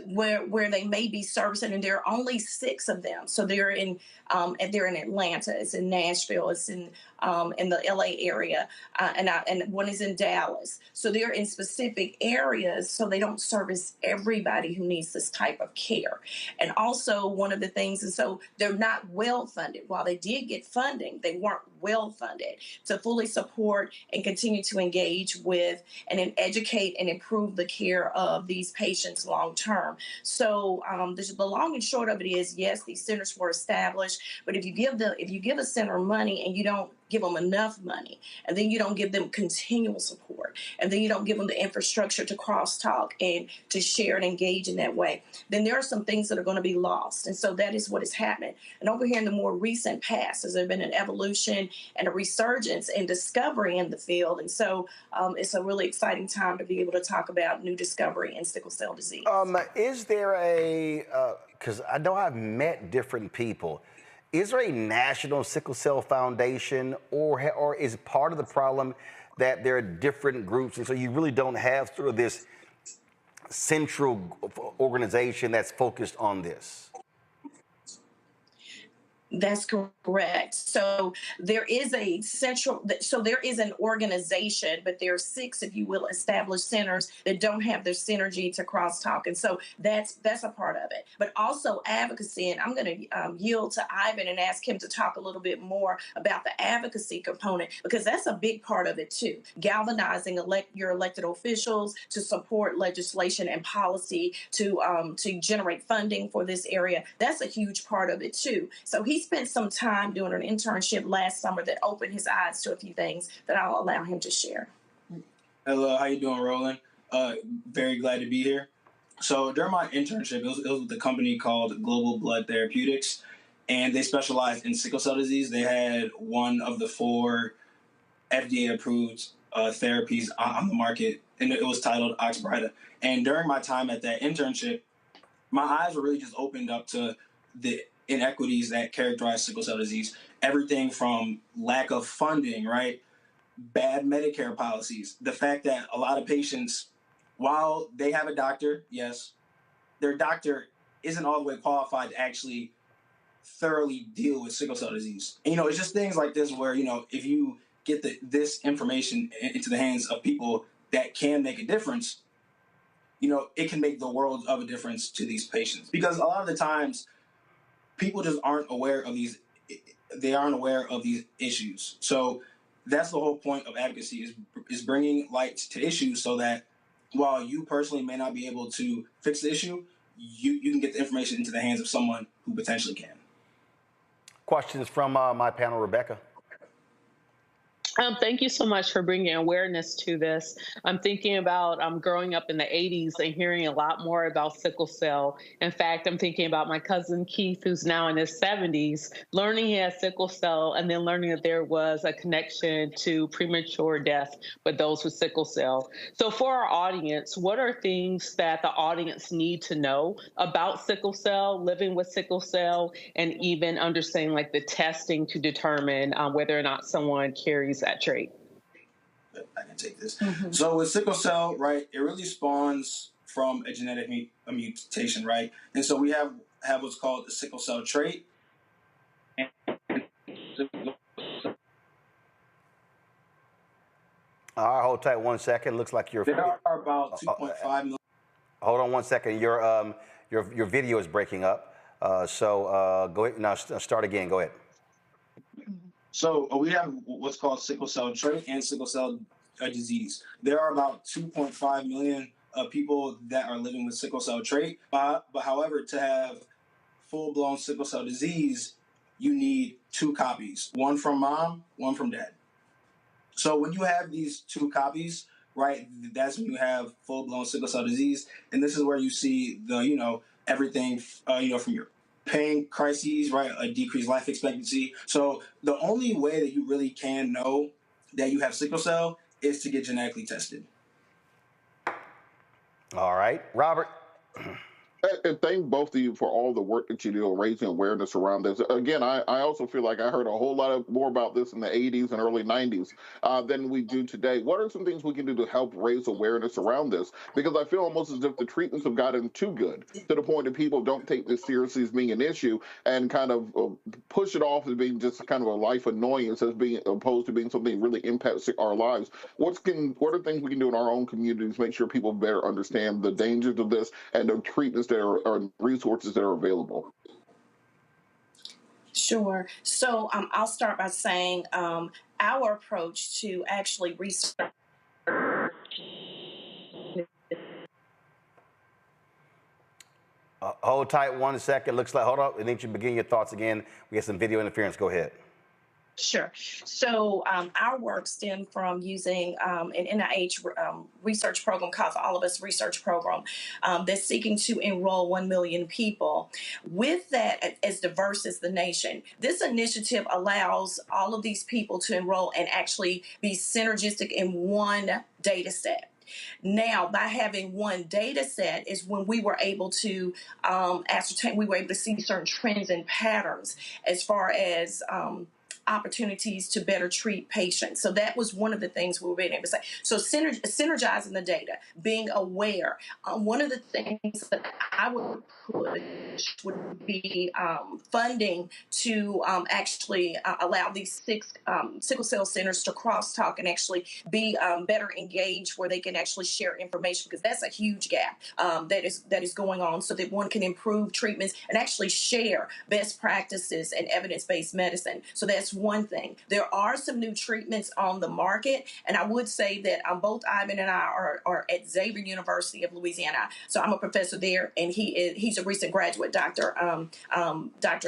where they may be servicing, and there are only 6 of them. So they're in Atlanta, it's in Nashville, it's in the LA area, and one is in Dallas. So they're in specific areas, so they don't service everybody who needs this type of care. And also one of the things is, so they're not well funded. While they did get funding, they weren't well funded to fully support and continue to engage with and then educate and improve the care of these patients long term. So the long and short of it is, yes, these centers were established, but if you give a center money and you don't give them enough money, and then you don't give them continual support, and then you don't give them the infrastructure to crosstalk and to share and engage in that way, then there are some things that are going to be lost. And so that is what is happening. And over here in the more recent past, has there been an evolution and a resurgence and discovery in the field. And so it's a really exciting time to be able to talk about new discovery in sickle cell disease. Is there because I know I've met different people, is there a national sickle cell foundation, or is part of the problem that there are different groups, and so you really don't have sort of this central organization that's focused on this? That's correct. So there is there is an organization, but there are 6, if you will, established centers that don't have their synergy to crosstalk. And so that's a part of it. But also advocacy, and I'm going to yield to Ivan and ask him to talk a little bit more about the advocacy component, because that's a big part of it too. Galvanizing your elected officials to support legislation and policy to generate funding for this area. That's a huge part of it too. So he spent some time doing an internship last summer that opened his eyes to a few things that I'll allow him to share. Hello, how you doing, Roland? Very glad to be here. So during my internship, it was with a company called Global Blood Therapeutics, and they specialized in sickle cell disease. They had one of the 4 FDA-approved therapies on the market, and it was titled Oxbryta. And during my time at that internship, my eyes were really just opened up to the inequities that characterize sickle cell disease. Everything from lack of funding, right? Bad Medicare policies. The fact that a lot of patients, while they have a doctor, yes, their doctor isn't all the way qualified to actually thoroughly deal with sickle cell disease. And, it's just things like this where, if you get this information into the hands of people that can make a difference, it can make the world of a difference to these patients. Because a lot of the times, people just aren't aware of these. They aren't aware of these issues. So that's the whole point of advocacy is bringing light to issues, so that while you personally may not be able to fix the issue, you can get the information into the hands of someone who potentially can. Questions from my panel, Rebecca. Thank you so much for bringing awareness to this. I'm thinking about growing up in the 80s and hearing a lot more about sickle cell. In fact, I'm thinking about my cousin Keith, who's now in his 70s, learning he has sickle cell, and then learning that there was a connection to premature death with those with sickle cell. So for our audience, what are things that the audience need to know about sickle cell, living with sickle cell, and even understanding like the testing to determine whether or not someone carries that trait? I can take this. Mm-hmm. So with sickle cell, right, it really spawns from a genetic mutation, right? And so we have what's called the sickle cell trait. All right, hold tight 1 second. Looks like you're. There are about 2.5 million. Hold on 1 second. Your video is breaking up. So go ahead now. Start again. Go ahead. So we have what's called sickle cell trait and sickle cell disease. There are about 2.5 million people that are living with sickle cell trait. But however, to have full-blown sickle cell disease, you need 2 copies, one from mom, one from dad. So when you have these 2 copies, right, that's when you have full-blown sickle cell disease. And this is where you see the, everything, from your pain crises, right, a decreased life expectancy. So the only way that you really can know that you have sickle cell is to get genetically tested. All right, Robert. And thank both of you for all the work that you do raising awareness around this. Again, I also feel like I heard a whole lot more about this in the 80s and early 90s than we do today. What are some things we can do to help raise awareness around this? Because I feel almost as if the treatments have gotten too good to the point that people don't take this seriously as being an issue and kind of push it off as being just kind of a life annoyance as being opposed to being something that really impacts our lives. What are things we can do in our own communities to make sure people better understand the dangers of this and the treatments that are resources that are available? Sure. So I'll start by saying our approach to actually research. Hold tight 1 second. Looks like, hold up. I need you to begin your thoughts again. We get some video interference. Go ahead. Sure. So our work stemmed from using an NIH research program called the All of Us Research Program that's seeking to enroll 1 million people. With that, as diverse as the nation, this initiative allows all of these people to enroll and actually be synergistic in one data set. Now, by having one data set is when we were able to ascertain, we were able to see certain trends and patterns as far as opportunities to better treat patients. So that was one of the things we were being able to say. So synergizing the data, being aware. One of the things that I would push would be funding to actually allow these 6 sickle cell centers to crosstalk and actually be better engaged where they can actually share information, because that's a huge gap that is going on, so that one can improve treatments and actually share best practices and evidence-based medicine. So that's one thing. There are some new treatments on the market, and I would say that both Ivan and I are at Xavier University of Louisiana. So I'm a professor there, and he's a recent graduate, Dr.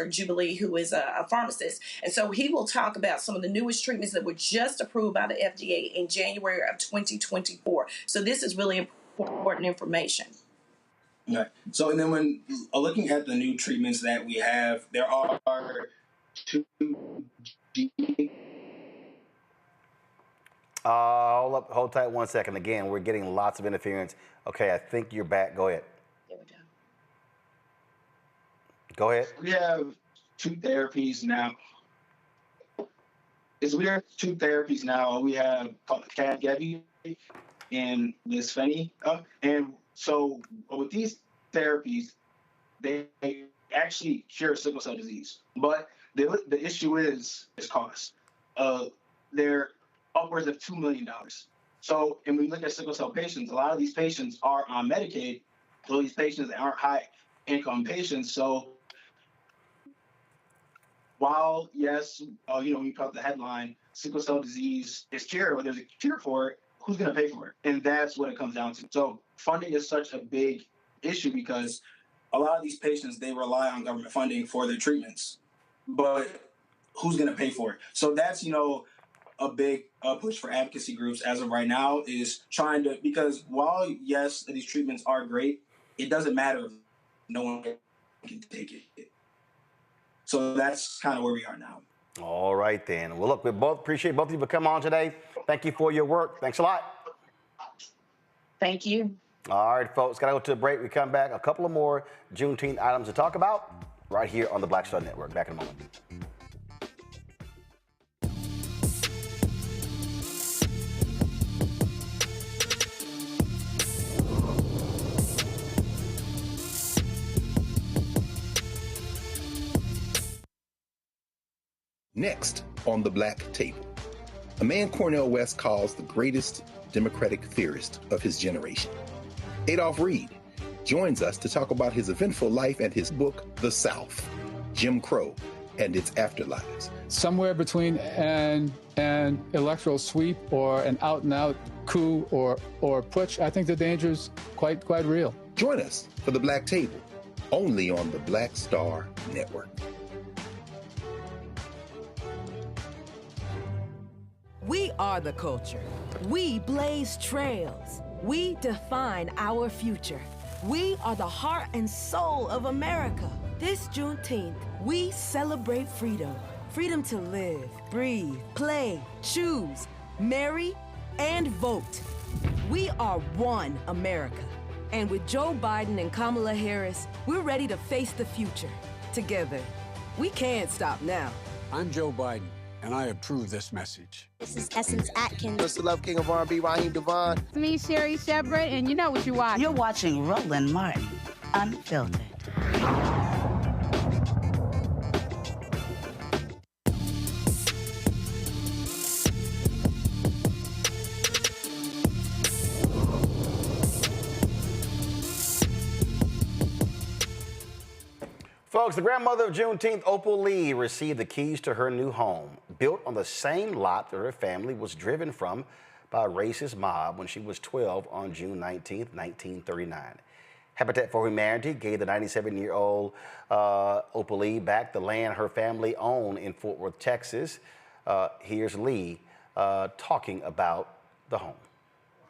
Jubilee, who is a pharmacist. And so he will talk about some of the newest treatments that were just approved by the FDA in January of 2024. So this is really important information. Right. So, and then when looking at the new treatments that we have, there are 2 hold tight 1 second. Again, we're getting lots of interference. Okay, I think you're back. Go ahead. There we go. Go ahead. We have 2 therapies now. We have 2 therapies now. We have Cadgevy and Lisfeni. And so with these therapies, they actually cure sickle cell disease. But the issue is cost. They're upwards of $2 million. So, and when we look at sickle cell patients, a lot of these patients are on Medicaid. So these patients aren't high-income patients. So while, yes, when you put the headline, sickle cell disease is cured, or there's a cure for it, who's going to pay for it? And that's what it comes down to. So funding is such a big issue because a lot of these patients, they rely on government funding for their treatments. But who's going to pay for it? So that's, a big push for advocacy groups as of right now is trying to, because while, yes, these treatments are great, it doesn't matter if no one can take it. So that's kind of where we are now. All right, then. Well, look, we both appreciate both of you for coming on today. Thank you for your work. Thanks a lot. Thank you. All right, folks, got to go to a break. We come back, a couple of more Juneteenth items to talk about right here on the Black Star Network. Back in a moment. Next on the Black Table, a man Cornel West calls the greatest democratic theorist of his generation. Adolph Reed joins us to talk about his eventful life and his book, The South, Jim Crow and its Afterlives. Somewhere between an electoral sweep or an out-and-out coup or putsch, I think the danger is quite real. Join us for The Black Table, only on the Black Star Network. We are the culture. We blaze trails. We define our future. We are the heart and soul of America. This Juneteenth, we celebrate freedom. Freedom to live, breathe, play, choose, marry, and vote. We are one America. And with Joe Biden and Kamala Harris, we're ready to face the future. Together, we can't stop now. I'm Joe Biden, and I approve this message. This is Essence Atkins. Mr. Love King of R&B, Raheem Devon. It's me, Sherry Shepard, and you know what you're watching. You're watching Roland Martin, Unfiltered. Folks, the grandmother of Juneteenth, Opal Lee, received the keys to her new home, built on the same lot that her family was driven from by a racist mob when she was 12 on June 19, 1939. Habitat for Humanity gave the 97-year-old Opal Lee back the land her family owned in Fort Worth, Texas. Here's Lee talking about the home.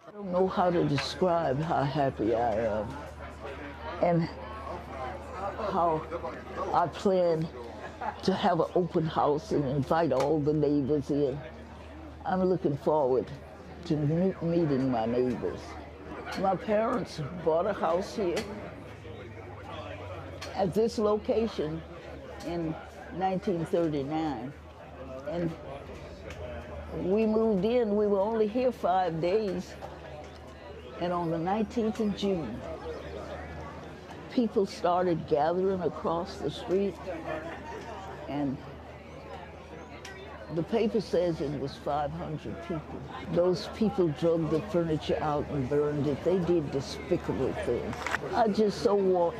I don't know how to describe how happy I am and how I plan to have an open house and invite all the neighbors in. I'm looking forward to meeting my neighbors. My parents bought a house here at this location in 1939. And we moved in, we were only here 5 days. And on the 19th of June, people started gathering across the street, and the paper says it was 500 people. Those people drug the furniture out and burned it. They did despicable things. I just so want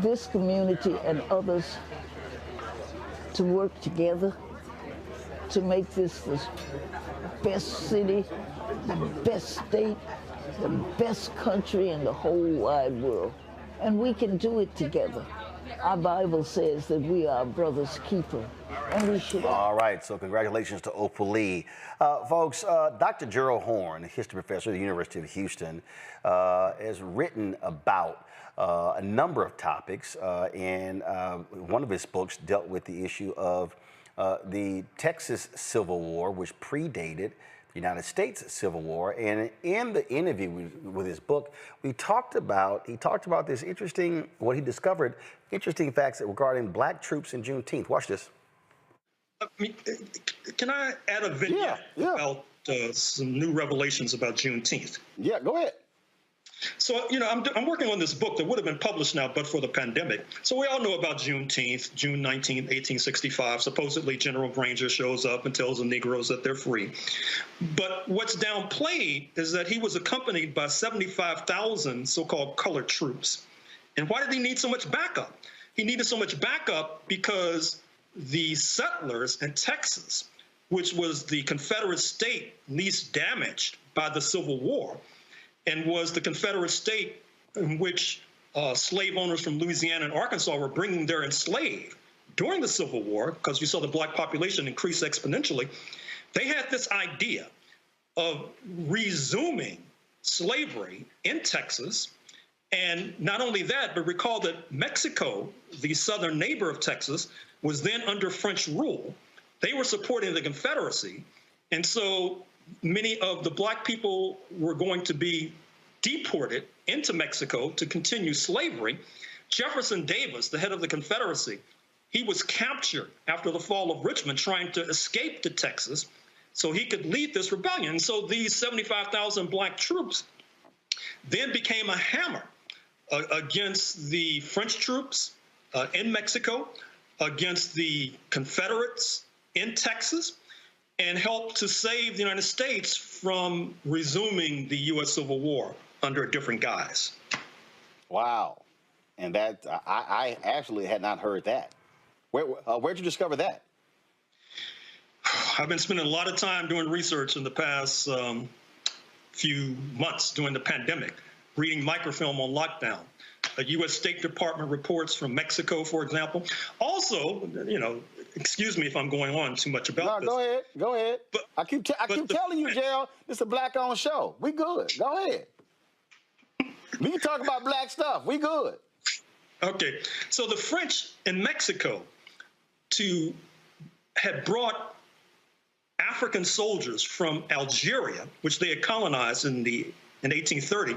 this community and others to work together to make this the best city, the best state, the best country in the whole wide world. And we can do it together. Our Bible says that we are brother's keeper, and we should. All right, so congratulations to Opal Lee. Folks, Dr. Gerald Horne, a history professor at the University of Houston, has written about a number of topics, and one of his books dealt with the issue of the Texas Civil War, which predated the United States Civil War. And in the interview with his book, he talked about this interesting, what he discovered, interesting facts regarding black troops in Juneteenth. Watch this. I mean, can I add a vignette about some new revelations about Juneteenth? Yeah, go ahead. So, I'm working on this book that would have been published now, but for the pandemic. So we all know about Juneteenth, June 19, 1865. Supposedly, General Granger shows up and tells the Negroes that they're free. But what's downplayed is that he was accompanied by 75,000 so-called colored troops. And why did he need so much backup? He needed so much backup because the settlers in Texas, which was the Confederate state least damaged by the Civil War, and was the Confederate state in which slave owners from Louisiana and Arkansas were bringing their enslaved during the Civil War, because you saw the black population increase exponentially. They had this idea of resuming slavery in Texas. And not only that, but recall that Mexico, the southern neighbor of Texas, was then under French rule. They were supporting the Confederacy. And so many of the black people were going to be deported into Mexico to continue slavery. Jefferson Davis, the head of the Confederacy, he was captured after the fall of Richmond trying to escape to Texas so he could lead this rebellion. And so these 75,000 black troops then became a hammer against the French troops in Mexico, against the Confederates in Texas. and helped to save the United States from resuming the U.S. Civil War under a different guise. Wow. And that, I actually had not heard that. Where'd you discover that? I've been spending a lot of time doing research in the past few months during the pandemic, reading microfilm on lockdown, U.S. State Department reports from Mexico, for example. Also, excuse me if I'm going on too much about this. Go ahead. But I keep telling you, Gerald, it's a black-owned show. We good. Go ahead. We can talk about black stuff. We good. Okay. So the French in Mexico had brought African soldiers from Algeria, which they had colonized in 1830,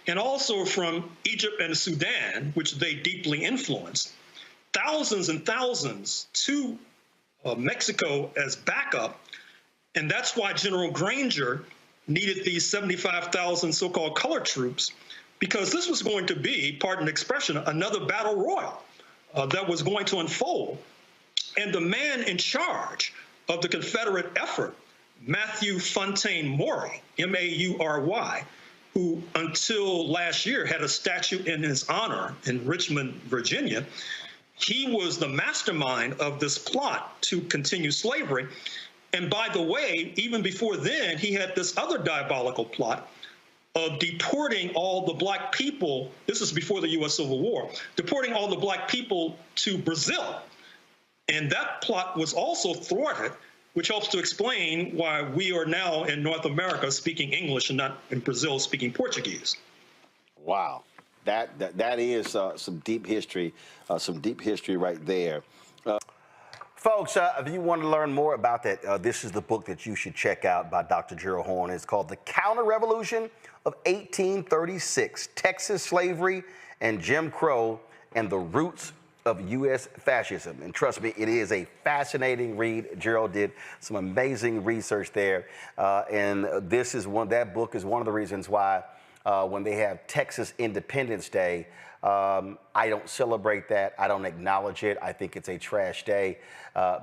and also from Egypt and Sudan, which they deeply influenced, thousands and thousands to Mexico as backup. And that's why General Granger needed these 75,000 so-called colored troops, because this was going to be, pardon the expression, another battle royal that was going to unfold. And the man in charge of the Confederate effort, Matthew Fontaine Maury, M-A-U-R-Y, who until last year had a statue in his honor in Richmond, Virginia, he was the mastermind of this plot to continue slavery. And by the way, even before then, he had this other diabolical plot of deporting all the black people. This is before the U.S. Civil War, deporting all the black people to Brazil. And that plot was also thwarted, which helps to explain why we are now in North America speaking English and not in Brazil speaking Portuguese. Wow. That is some deep history right there. Folks, if you want to learn more about that, this is the book that you should check out by Dr. Gerald Horne. It's called The Counter-Revolution of 1836, Texas Slavery and Jim Crow and the Roots of U.S. Fascism. And trust me, it is a fascinating read. Gerald did some amazing research there. And that book is one of the reasons why when they have Texas Independence Day, I don't celebrate that. I don't acknowledge it. I think it's a trash day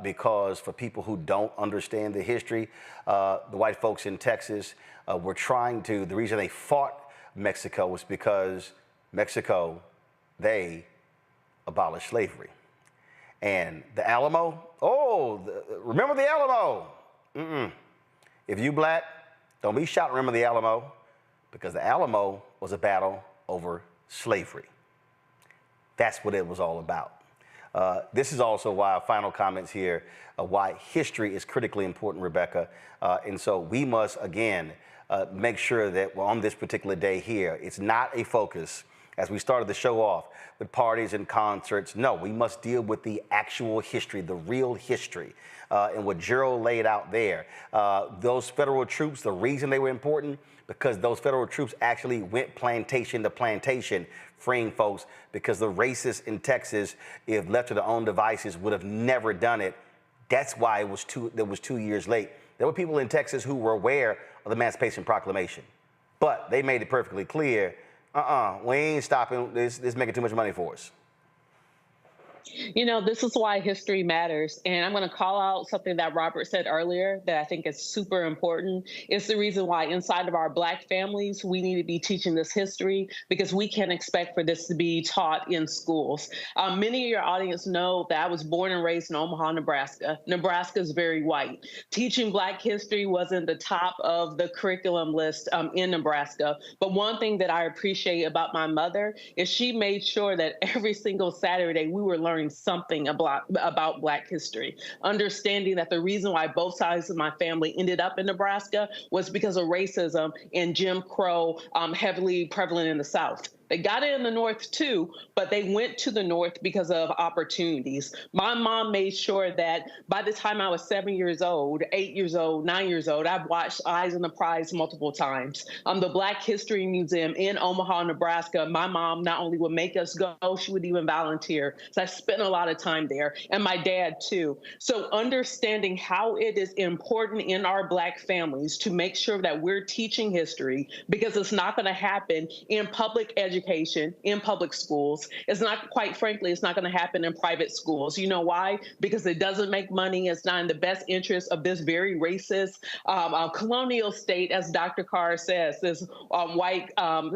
because for people who don't understand the history, the white folks in Texas were the reason they fought Mexico was because Mexico, they abolished slavery. And the Alamo, remember the Alamo? If you black, don't be shouting, remember the Alamo, because the Alamo was a battle over slavery. That's what it was all about. This is also why, final comments here, why history is critically important, Rebecca. And so we must, again, make sure that on this particular day here, it's not a focus, as we started the show off, with parties and concerts. No, we must deal with the actual history, the real history. And what Gerald laid out there, those federal troops, the reason they were important, because those federal troops actually went plantation to plantation, freeing folks, because the racists in Texas, if left to their own devices, would have never done it. That's why it was 2 years late. There were people in Texas who were aware of the Emancipation Proclamation, but they made it perfectly clear, we ain't stopping, this is making too much money for us. This is why history matters. And I'm going to call out something that Robert said earlier that I think is super important. It's the reason why inside of our Black families, we need to be teaching this history, because we can't expect for this to be taught in schools. Many of your audience know that I was born and raised in Omaha, Nebraska. Nebraska is very white. Teaching Black history wasn't the top of the curriculum list in Nebraska. But one thing that I appreciate about my mother is she made sure that every single Saturday we were learning something about Black history, understanding that the reason why both sides of my family ended up in Nebraska was because of racism and Jim Crow, heavily prevalent in the South. They got it in the North too, but they went to the North because of opportunities. My mom made sure that by the time I was 7 years old, 8 years old, 9 years old, I've watched Eyes on the Prize multiple times. The Black History Museum in Omaha, Nebraska, my mom not only would make us go, she would even volunteer. So I spent a lot of time there, and my dad too. So understanding how it is important in our Black families to make sure that we're teaching history, because it's not going to happen in public education education in public schools. It's not, quite frankly, it's not going to happen in private schools. You know why? Because it doesn't make money. It's not in the best interest of this very racist colonial state, as Dr. Carr says, this white,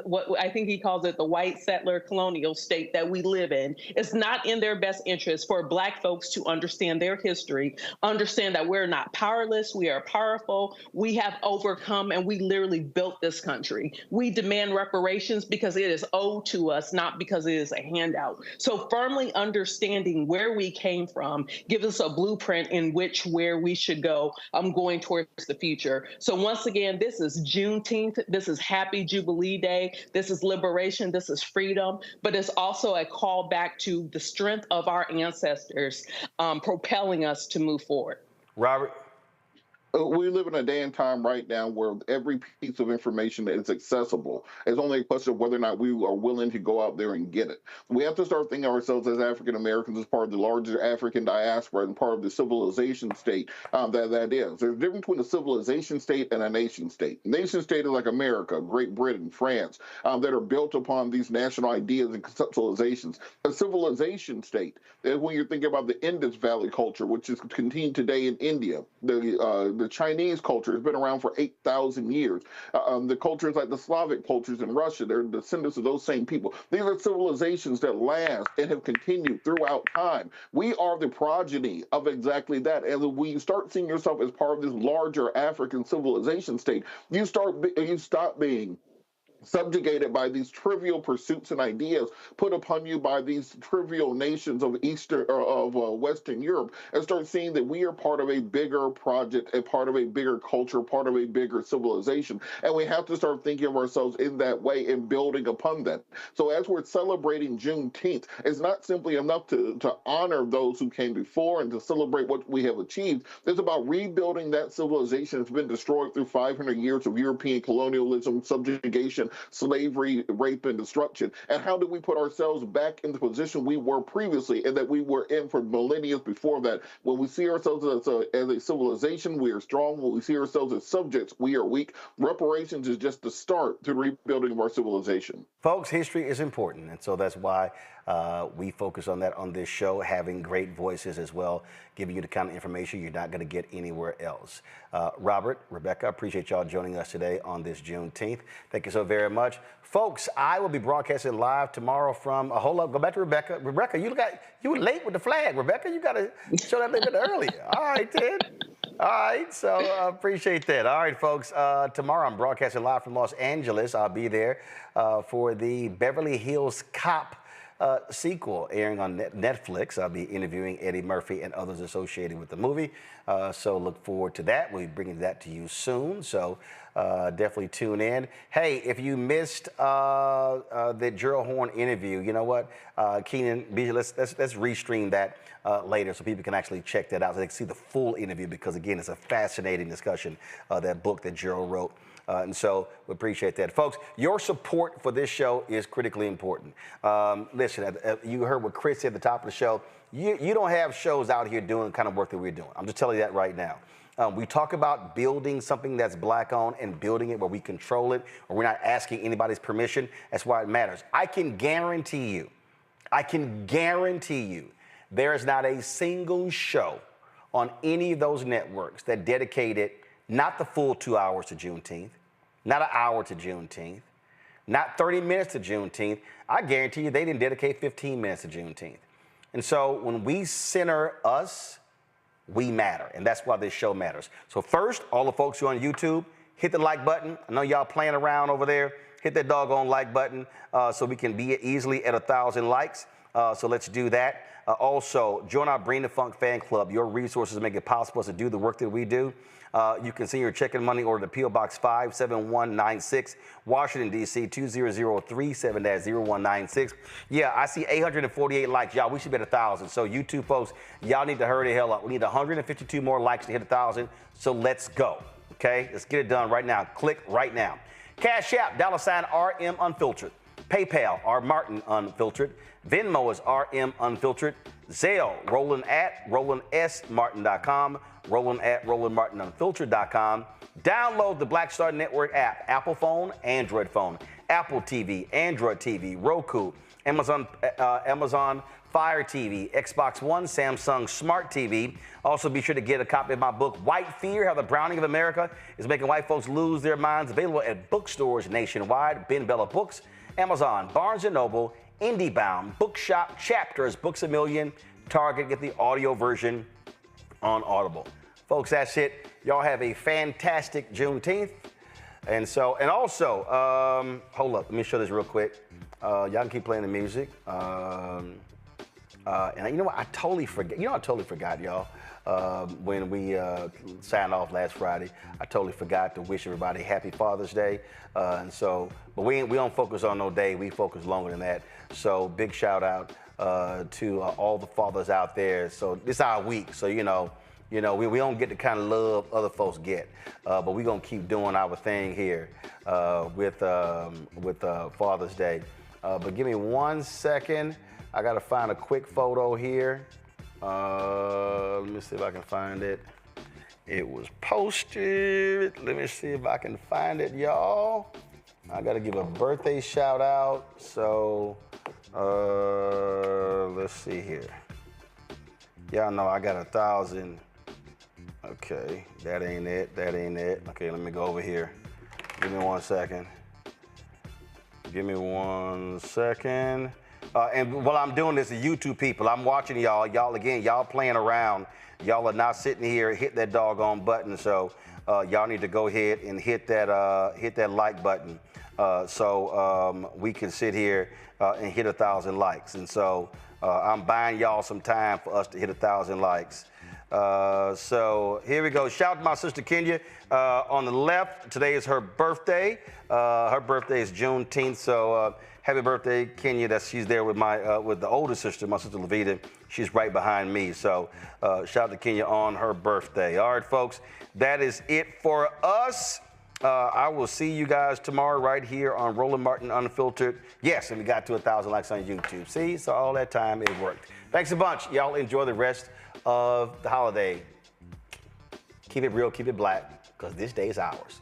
what I think he calls it the white settler colonial state that we live in. It's not in their best interest for Black folks to understand their history, understand that we're not powerless, we are powerful, we have overcome, and we literally built this country. We demand reparations because it is owed to us, not because it is a handout. So firmly understanding where we came from gives us a blueprint in where we should go going towards the future. So once again, this is Juneteenth. This is Happy Jubilee Day. This is liberation. This is freedom. But it's also a call back to the strength of our ancestors propelling us to move forward. Robert? We live in a day and time right now where every piece of information is accessible. It's only a question of whether or not we are willing to go out there and get it. We have to start thinking of ourselves as African Americans, as part of the larger African diaspora and part of the civilization state that is. There's a difference between a civilization state and a nation state. A nation state is like America, Great Britain, France, that are built upon these national ideas and conceptualizations. A civilization state is when you're thinking about the Indus Valley culture, which is continued today in India. The Chinese culture has been around for 8,000 years. The cultures like the Slavic cultures in Russia, they're descendants of those same people. These are civilizations that last and have continued throughout time. We are the progeny of exactly that. And when you start seeing yourself as part of this larger African civilization state, you stop being subjugated by these trivial pursuits and ideas put upon you by these trivial nations of Western Europe, and start seeing that we are part of a bigger project, a part of a bigger culture, part of a bigger civilization. And we have to start thinking of ourselves in that way and building upon that. So as we're celebrating Juneteenth, it's not simply enough to honor those who came before and to celebrate what we have achieved. It's about rebuilding that civilization that's been destroyed through 500 years of European colonialism, subjugation, slavery, rape, and destruction. And how do we put ourselves back in the position we were previously and that we were in for millennia before that? When we see ourselves as a civilization, we are strong. When we see ourselves as subjects, we are weak. Reparations is just the start to rebuilding of our civilization. Folks, history is important, and so that's why we focus on that on this show, having great voices as well, giving you the kind of information you're not going to get anywhere else. Robert, Rebecca, I appreciate y'all joining us today on this Juneteenth. Thank you so very much. Folks, I will be broadcasting live tomorrow from, hold up, go back to Rebecca. Rebecca, you were late with the flag. Rebecca, you got to show that a little bit earlier. All right, Ted. All right, so I appreciate that. All right, folks, tomorrow I'm broadcasting live from Los Angeles. I'll be there for the Beverly Hills Cop sequel airing on Netflix. I'll be interviewing Eddie Murphy and others associated with the movie. So look forward to that. We'll be bringing that to you soon. So definitely tune in. Hey, if you missed the Gerald Horne interview, you know what, Keenan, let's restream that later so people can actually check that out so they can see the full interview, because again, it's a fascinating discussion of that book that Gerald wrote. And so we appreciate that. Folks, your support for this show is critically important. Listen, you heard what Chris said at the top of the show. You don't have shows out here doing the kind of work that we're doing. I'm just telling you that right now. We talk about building something that's Black-owned and building it where we control it, or we're not asking anybody's permission. That's why it matters. I can guarantee you, there is not a single show on any of those networks that dedicated not the full 2 hours to Juneteenth, not an hour to Juneteenth, not 30 minutes to Juneteenth. I guarantee you they didn't dedicate 15 minutes to Juneteenth. And so when we center us, we matter. And that's why this show matters. So first, all the folks who are on YouTube, hit the like button. I know y'all playing around over there. Hit that doggone like button so we can be easily at 1,000 likes. So let's do that. Also, join our Bring the Funk fan club. Your resources make it possible for us to do the work that we do. You can send your check and money order to P.O. Box 57196, Washington, D.C. 20037-0196. Yeah, I see 848 likes. Y'all, we should be at 1,000. So YouTube folks, y'all need to hurry the hell up. We need 152 more likes to hit 1,000. So let's go. Okay, let's get it done right now. Click right now. Cash App, $RM Unfiltered. PayPal, R Martin Unfiltered. Venmo is RM Unfiltered. Zelle, Roland at RolandSMartin.com. Roland at RolandMartinUnfiltered.com. Download the Black Star Network app, Apple phone, Android phone, Apple TV, Android TV, Roku, Amazon Fire TV, Xbox One, Samsung Smart TV. Also, be sure to get a copy of my book, White Fear, How the Browning of America is Making White Folks Lose Their Minds, available at bookstores nationwide, Ben Bella Books, Amazon, Barnes & Noble, IndieBound, Bookshop, Chapters, Books A Million, Target. Get the audio version on Audible. Folks, that's it. Y'all have a fantastic Juneteenth. And also, hold up, let me show this real quick. Y'all can keep playing the music. And you know what? I totally forgot. I totally forgot, y'all. When we signed off last Friday, I totally forgot to wish everybody Happy Father's Day. But we don't focus on no day. We focus longer than that. So big shout out to all the fathers out there. So this is our week. So we don't get the kind of love other folks get, but we're gonna keep doing our thing here with Father's Day. But give me 1 second. I gotta find a quick photo here. Let me see if I can find it. It was posted. Let me see if I can find it, y'all. I gotta give a birthday shout out. So let's see here. Y'all know I got 1,000. Okay, that ain't it. Okay, let me go over here. Give me 1 second. And while I'm doing this, the YouTube people, I'm watching y'all. Y'all playing around. Y'all are not sitting here, hit that doggone button. So y'all need to go ahead and hit that like button, so we can sit here and hit 1,000 likes. And so I'm buying y'all some time for us to hit 1,000 likes. So here we go. Shout out to my sister Kenya on the left. Today is her birthday. Her birthday is Juneteenth. So happy birthday, Kenya. She's there with with the older sister, my sister Levita. She's right behind me. So shout out to Kenya on her birthday. All right, folks, that is it for us. I will see you guys tomorrow right here on Roland Martin Unfiltered. Yes, and we got to 1,000 likes on YouTube. See, so all that time it worked. Thanks a bunch. Y'all enjoy the rest of the holiday. Keep it real, keep it black, because this day is ours.